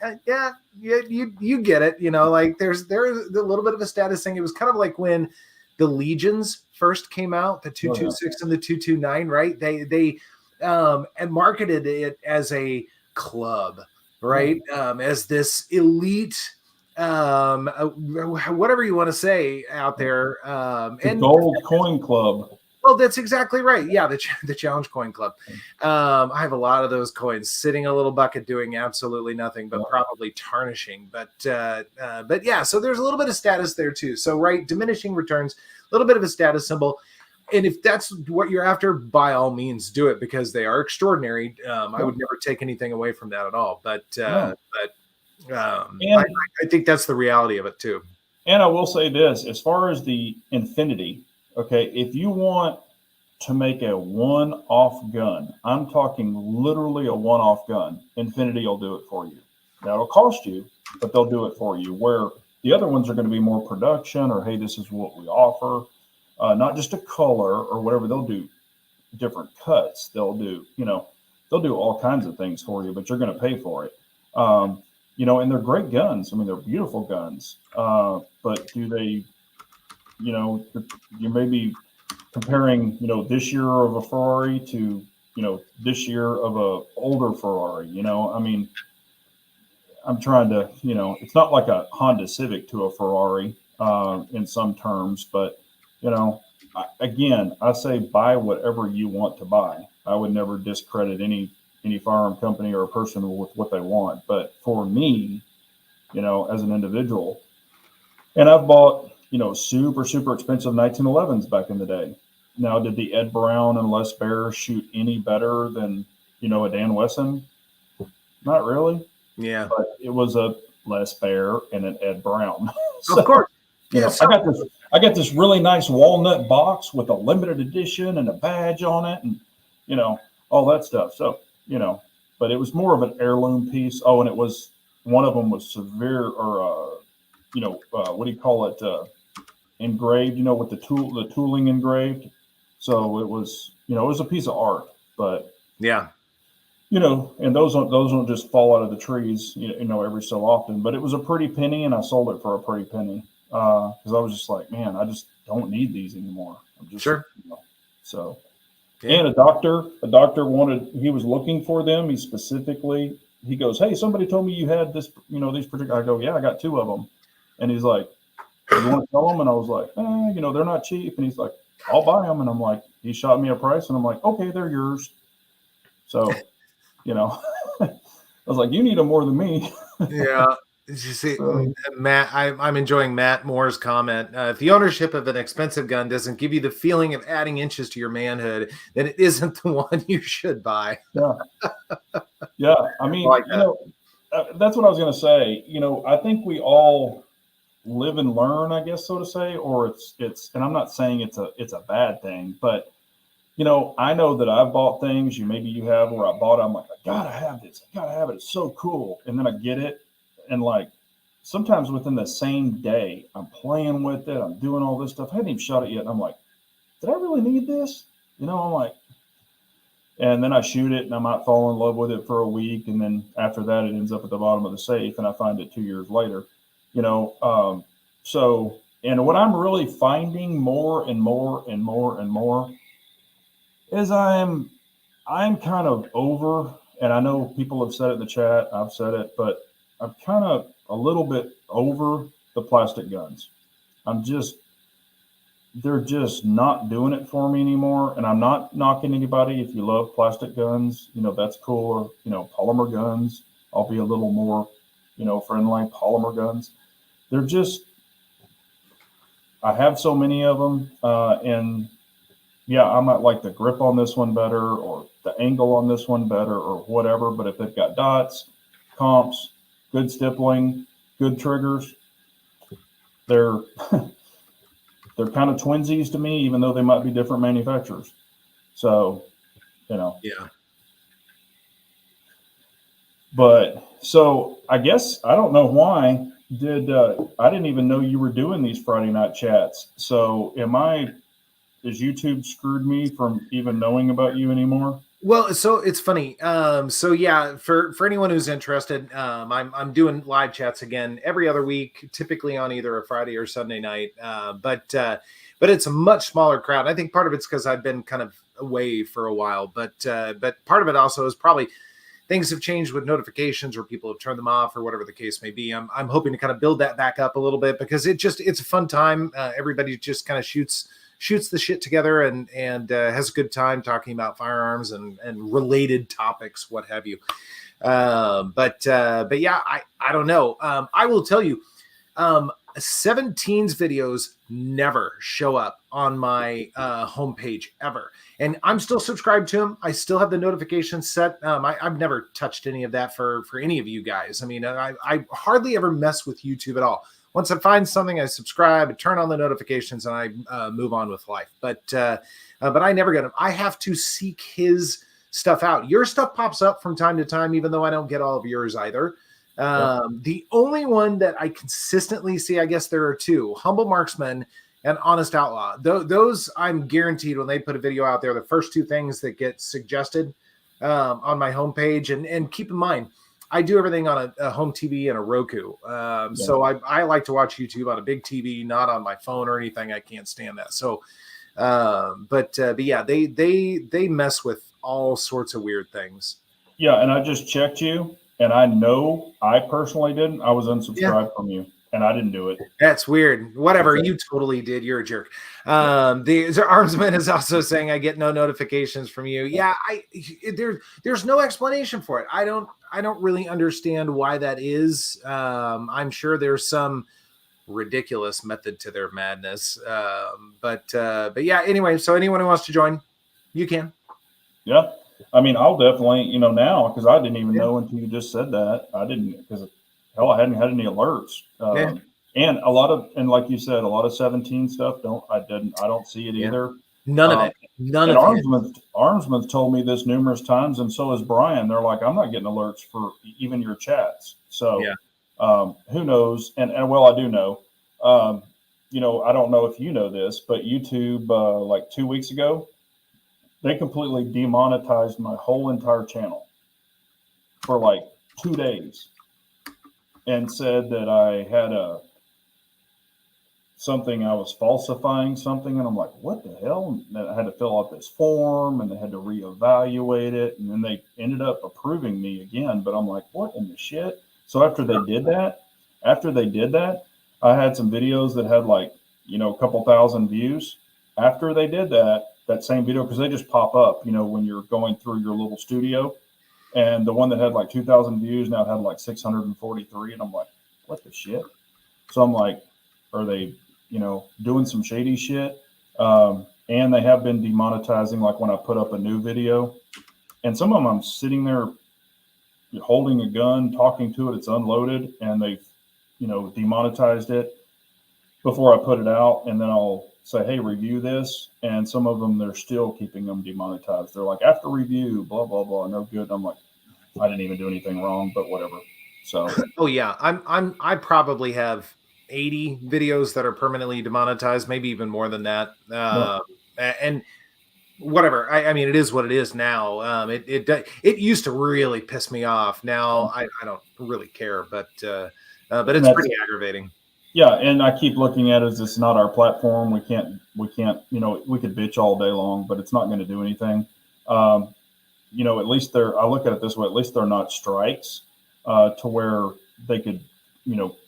Speaker 2: you get it, like there is a little bit of a status thing. It was kind of like when the Legions first came out, the 226 and the 229, right? They and marketed it as a club, right? As this elite, whatever you want to say out there,
Speaker 1: and Gold Coin Club.
Speaker 2: Well, that's exactly right. Yeah, the Challenge Coin Club. I have a lot of those coins sitting in a little bucket doing absolutely nothing but probably tarnishing. But yeah, so there's a little bit of status there too. So right, diminishing returns, a little bit of a status symbol. And if that's what you're after, by all means do it, because they are extraordinary. I would never take anything away from that at all. But I think that's the reality of it too.
Speaker 1: And I will say this, as far as the Infinity, okay, if you want to make a one-off gun, I'm talking literally a one-off gun, Infinity will do it for you. Now, it'll cost you, but they'll do it for you, where the other ones are going to be more production, or, hey, this is what we offer. Not just a color or whatever. They'll do different cuts. They'll do all kinds of things for you, but you're going to pay for it. And they're great guns. I mean, they're beautiful guns. But do they, you may be comparing, this year of a Ferrari to, this year of a older Ferrari. I mean, I'm trying to, it's not like a Honda Civic to a Ferrari in some terms, but, I say buy whatever you want to buy. I would never discredit any firearm company or a person with what they want. But for me, as an individual, and I've bought, super, super expensive 1911s back in the day. Now, did the Ed Brown and Les Baer shoot any better than, a Dan Wesson? Not really.
Speaker 2: Yeah.
Speaker 1: But it was a Les Baer and an Ed Brown.
Speaker 2: So, of course.
Speaker 1: Yeah, I got this really nice walnut box with a limited edition and a badge on it, and all that stuff. So but it was more of an heirloom piece. Oh, and it was, one of them was severe, or what do you call it? Engraved, with the tooling engraved. So it was, it was a piece of art. But
Speaker 2: yeah,
Speaker 1: and those don't just fall out of the trees, every so often. But it was a pretty penny, and I sold it for a pretty penny. Because I was just like, man, I just don't need these anymore. I'm just,
Speaker 2: sure.
Speaker 1: So, yeah. And a doctor he was looking for them. He goes, hey, somebody told me you had this, these particular. I go, yeah, I got 2 of them. And he's like, you want to sell them? And I was like, they're not cheap. And he's like, I'll buy them. And I'm like, he shot me a price, and I'm like, okay, they're yours. So, I was like, you need them more than me.
Speaker 2: Yeah. See,
Speaker 1: So,
Speaker 2: Matt, I'm enjoying Matt Moore's comment. If the ownership of an expensive gun doesn't give you the feeling of adding inches to your manhood, then it isn't the one you should buy.
Speaker 1: yeah. Yeah. I
Speaker 2: I
Speaker 1: mean,
Speaker 2: like that.
Speaker 1: that's what I was going to say. I think we all live and learn, I guess, so to say, or and I'm not saying it's a bad thing, but I know that I've bought things maybe you have where I bought it, I'm like, I gotta have this, I gotta have it. It's so cool. And then I get it. And like sometimes within the same day, I'm playing with it, I'm doing all this stuff. I hadn't even shot it yet. And I'm like, did I really need this? I'm like, and then I shoot it and I might fall in love with it for a week. And then after that, it ends up at the bottom of the safe and I find it 2 years later, you know. So, and what I'm really finding more and more and more and more is I'm kind of over, and I know people have said it in the chat, I've said it, but I'm kind of a little bit over the plastic guns. I'm just, they're just not doing it for me anymore. And I'm not knocking anybody. If you love plastic guns, that's cool. Or, polymer guns, I'll be a little more, friendly. Polymer guns, they're just, I have so many of them. And yeah, I might like the grip on this one better or the angle on this one better or whatever. But if they've got dots, comps, good stippling, good triggers, they're they're kind of twinsies to me, even though they might be different manufacturers. So,
Speaker 2: Yeah.
Speaker 1: But so I guess I don't know why I didn't even know you were doing these Friday night chats. So is YouTube screwed me from even knowing about you anymore?
Speaker 2: Well, so it's funny. So yeah, for anyone who's interested, I'm doing live chats again every other week, typically on either a Friday or Sunday night. But it's a much smaller crowd. I think part of it's because I've been kind of away for a while, but part of it also is probably things have changed with notifications or people have turned them off or whatever the case may be. I'm hoping to kind of build that back up a little bit because it's a fun time. Everybody just kind of shoots the shit together and has a good time talking about firearms and related topics, what have you. But yeah, I don't know. I will tell you, 17's videos never show up on my homepage ever. And I'm still subscribed to them. I still have the notifications set. I've never touched any of that for any of you guys. I mean, I hardly ever mess with YouTube at all. Once I find something, I subscribe, I turn on the notifications, and I move on with life. But I never get them. I have to seek his stuff out. Your stuff pops up from time to time, even though I don't get all of yours either. The only one that I consistently see, I guess there are two: Humble Marksman and Honest Outlaw. Those I'm guaranteed when they put a video out there, the first two things that get suggested on my homepage. And keep in mind, I do everything on a home TV and a Roku. So I like to watch YouTube on a big TV, not on my phone or anything. I can't stand that. So, but yeah, they mess with all sorts of weird things.
Speaker 1: Yeah, and I just checked you, and I know I personally didn't. I was unsubscribed from you, and I didn't do it.
Speaker 2: That's weird. Whatever, you totally did. You're a jerk. The Armsman is also saying I get no notifications from you. Yeah, there's no explanation for it. I don't really understand why that is. I'm sure there's some ridiculous method to their madness. But yeah, anyway, so anyone who wants to join, you can.
Speaker 1: Yeah. I mean, I'll definitely, now, because I didn't even know until you just said that. I didn't, because hell, I hadn't had any alerts. And and like you said, a lot of 17 stuff I don't see it either.
Speaker 2: None of it. None of
Speaker 1: it. Armsman's told me this numerous times, and so has Brian. They're like, I'm not getting alerts for even your chats. So who knows? And well, I do know. I don't know if you know this, but YouTube, like 2 weeks ago, they completely demonetized my whole entire channel for like 2 days and said that I had I was falsifying something. And I'm like, what the hell? And I had to fill out this form and they had to reevaluate it. And then they ended up approving me again. But I'm like, what in the shit? So after they did that, I had some videos that had like, a couple thousand views. After they did that same video, because they just pop up, when you're going through your little studio, and the one that had like 2,000 views now had like 643, and I'm like, what the shit? So I'm like, are they, doing some shady shit? And they have been demonetizing, like when I put up a new video, and some of them I'm sitting there holding a gun, talking to it, it's unloaded, and they've, demonetized it before I put it out, and then I'll say, hey, review this. And some of them, they're still keeping them demonetized. They're like, after review, blah, blah, blah, no good. And I'm like, I didn't even do anything wrong, but whatever. So,
Speaker 2: oh yeah, I probably have 80 videos that are permanently demonetized, maybe even more than that. And whatever. I mean, it is what it is now. It used to really piss me off. Now I don't really care, but it's pretty aggravating.
Speaker 1: Yeah, and I keep looking at it as it's not our platform. We can't. We could bitch all day long, but it's not going to do anything. At least I look at it this way. At least they're not strikes to where they could,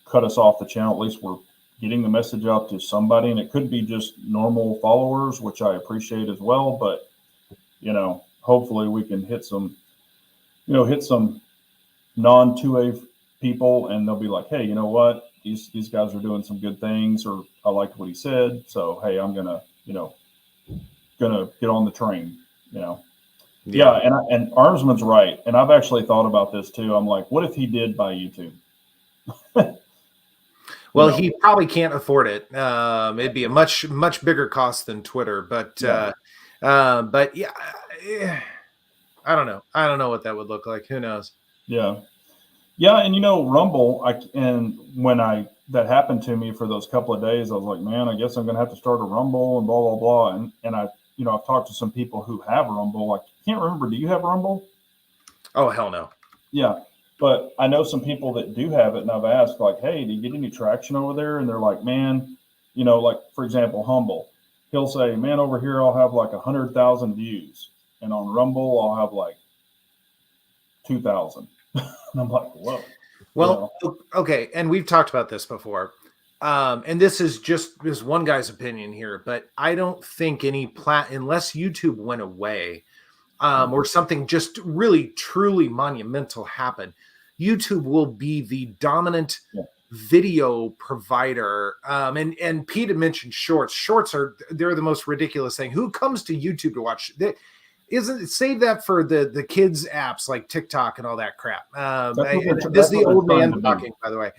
Speaker 1: cut us off the channel. At least we're getting the message out to somebody, and it could be just normal followers, which I appreciate as well. But hopefully we can hit some non 2A people, and they'll be like, hey, you know what? These guys are doing some good things, or I liked what he said. So, hey, I'm gonna get on the train, Yeah. And Armsman's right. And I've actually thought about this too. I'm like, what if he did buy YouTube?
Speaker 2: Well, he probably can't afford it. It'd be a much bigger cost than Twitter, but yeah, I don't know. I don't know what that would look like. Who knows?
Speaker 1: Yeah. Yeah, and Rumble, when that happened to me for those couple of days, I was like, man, I guess I'm gonna have to start a Rumble and blah blah blah. And I, I've talked to some people who have Rumble. I can't remember. Do you have Rumble?
Speaker 2: Oh hell no.
Speaker 1: Yeah, but I know some people that do have it, and I've asked like, hey, do you get any traction over there? And they're like, man, like for example, Humble, he'll say, man, over here I'll have like 100,000 views, and on Rumble I'll have like 2,000. And I'm like, whoa.
Speaker 2: Well, okay, and we've talked about this before, and this is just one guy's opinion here, but I don't think unless YouTube went away, or something just really truly monumental happened, YouTube will be the dominant video provider. And Pete had mentioned shorts. Shorts they're the most ridiculous thing. Who comes to YouTube to watch? Save that for the kids apps like TikTok and all that crap. This is the old man talking, by the way.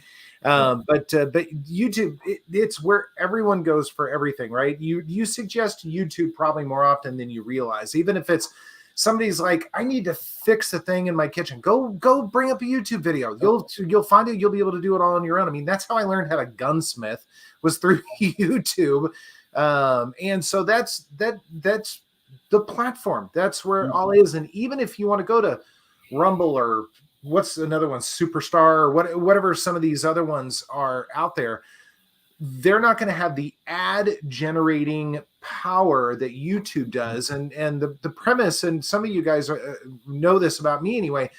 Speaker 2: But YouTube, it's where everyone goes for everything, right? You suggest YouTube probably more often than you realize. Even if it's somebody's like, I need to fix a thing in my kitchen, go bring up a YouTube video. You'll find it. You'll be able to do it all on your own. I mean, that's how I learned how to gunsmith, was through YouTube. And so that's the platform. That's where it all is. And even if you want to go to Rumble or what's another one, Superstar, or whatever some of these other ones are out there, they're not going to have the ad generating power that YouTube does. And the premise, and some of you guys know this about me anyway,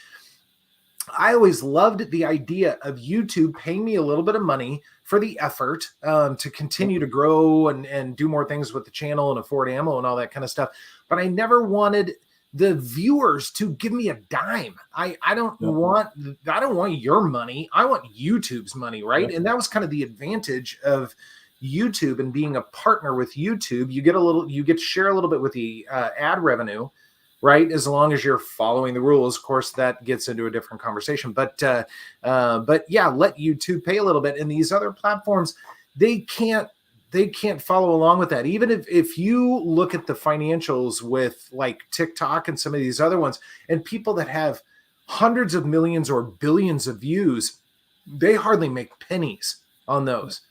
Speaker 2: I always loved the idea of YouTube paying me a little bit of money for the effort to continue to grow and do more things with the channel and afford ammo and all that kind of stuff. But I never wanted the viewers to give me a dime. I don't want your money. I want YouTube's money, right? And that was kind of the advantage of YouTube and being a partner with YouTube. You get to share a little bit with the ad revenue, right? As long as you're following the rules. Of course, that gets into a different conversation. But yeah, let YouTube pay a little bit. And these other platforms, they can't follow along with that. Even if you look at the financials with like TikTok and some of these other ones, and people that have hundreds of millions or billions of views, they hardly make pennies on those.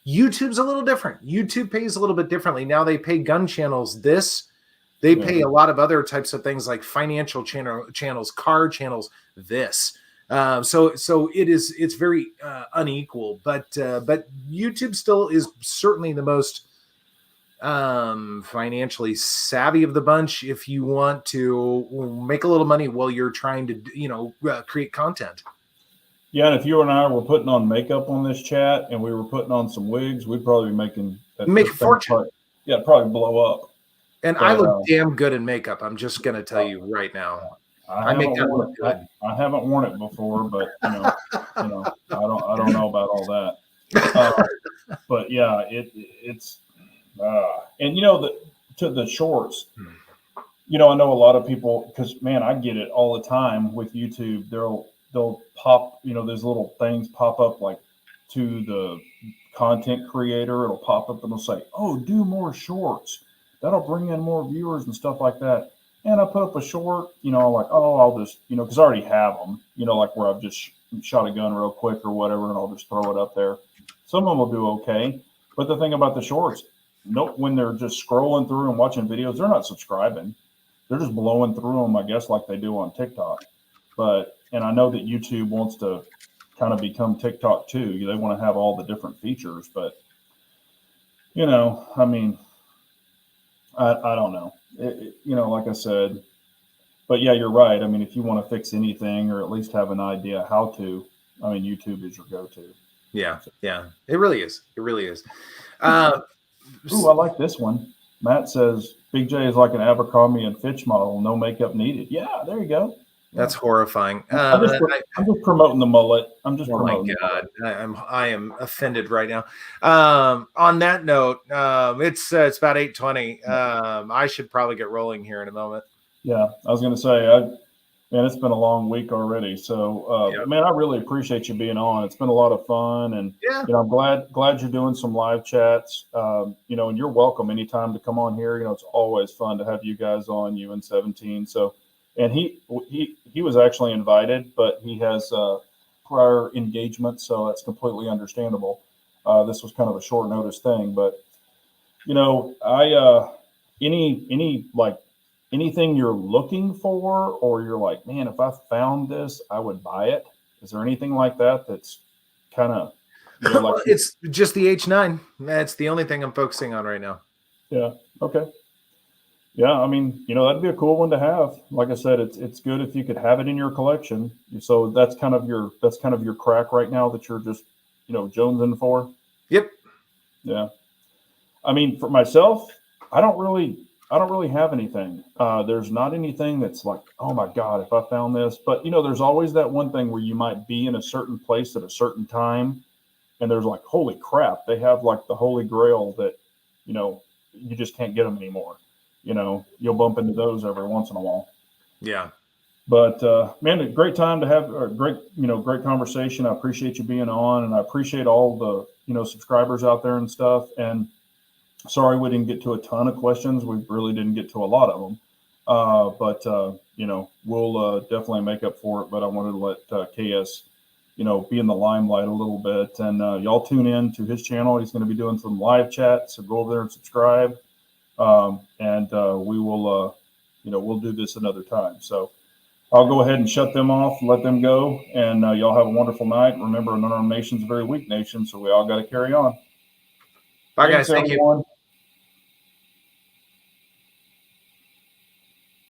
Speaker 2: YouTube's a little different. YouTube pays a little bit differently. Now they pay gun channels this. They pay a lot of other types of things like financial channels, car channels this. So it's very unequal, but YouTube still is certainly the most financially savvy of the bunch if you want to make a little money while you're trying to create content.
Speaker 1: Yeah, and if you and I were putting on makeup on this chat and we were putting on some wigs, we'd probably be make a fortune. Probably blow up.
Speaker 2: And I look damn good in makeup. I'm just gonna tell you right now. I make that look good.
Speaker 1: I haven't worn it before, but I don't know about all that. But yeah, it's and to the shorts. I know a lot of people, because man, I get it all the time with YouTube. They'll pop, those little things pop up like to the content creator. It'll pop up and it'll say, "Oh, do more shorts. That'll bring in more viewers and stuff like that." And I put up a short, I'm like, oh, I'll just, because I already have them, like where I've just shot a gun real quick or whatever, and I'll just throw it up there. Some of them will do okay. But the thing about the shorts, when they're just scrolling through and watching videos, they're not subscribing. They're just blowing through them, I guess, like they do on TikTok. And I know that YouTube wants to kind of become TikTok too. They want to have all the different features, but I mean, I don't know. Like I said, but yeah, you're right. I mean, if you want to fix anything or at least have an idea how to, I mean, YouTube is your go-to.
Speaker 2: Yeah, yeah, it really is. It really is.
Speaker 1: Ooh, I like this one. Matt says Big J is like an Abercrombie and Fitch model, no makeup needed. Yeah, there you go.
Speaker 2: That's horrifying.
Speaker 1: I'm just promoting the mullet. I'm just promoting.
Speaker 2: Oh my God, I am offended right now. On that note, it's about 8:20. I should probably get rolling here in a moment.
Speaker 1: Yeah, I was going to say, man, it's been a long week already. So, man, I really appreciate you being on. It's been a lot of fun, and I'm glad you're doing some live chats. And you're welcome anytime to come on here. It's always fun to have you guys on, you and 17. So. And he was actually invited, but he has prior engagement, so that's completely understandable. This was kind of a short notice thing, but I anything you're looking for, or you're like, man, if I found this, I would buy it. Is there anything like that that's kind of like
Speaker 2: it's just the H9? That's the only thing I'm focusing on right now.
Speaker 1: Yeah. Okay. Yeah, I mean, that'd be a cool one to have. Like I said, it's good if you could have it in your collection. So that's kind of your crack right now that you're just, jonesing for.
Speaker 2: Yep.
Speaker 1: Yeah. I mean, for myself, I don't really have anything. There's not anything that's like, oh my God, if I found this. But there's always that one thing where you might be in a certain place at a certain time, and there's like, holy crap, they have like the Holy Grail that, you just can't get them anymore. You'll bump into those every once in a while.
Speaker 2: Yeah.
Speaker 1: But man, a great time to have a great conversation. I appreciate you being on, and I appreciate all the, subscribers out there and stuff. And sorry we didn't get to a ton of questions. We really didn't get to a lot of them. But we'll definitely make up for it. But I wanted to let KS, be in the limelight a little bit. And y'all tune in to his channel. He's going to be doing some live chat. So go over there and subscribe. And we will, we'll do this another time. So I'll go ahead and shut them off, let them go, and y'all have a wonderful night. Remember, an unarmed nation's a very weak nation, so we all got to carry on.
Speaker 2: Bye, guys. Thank you.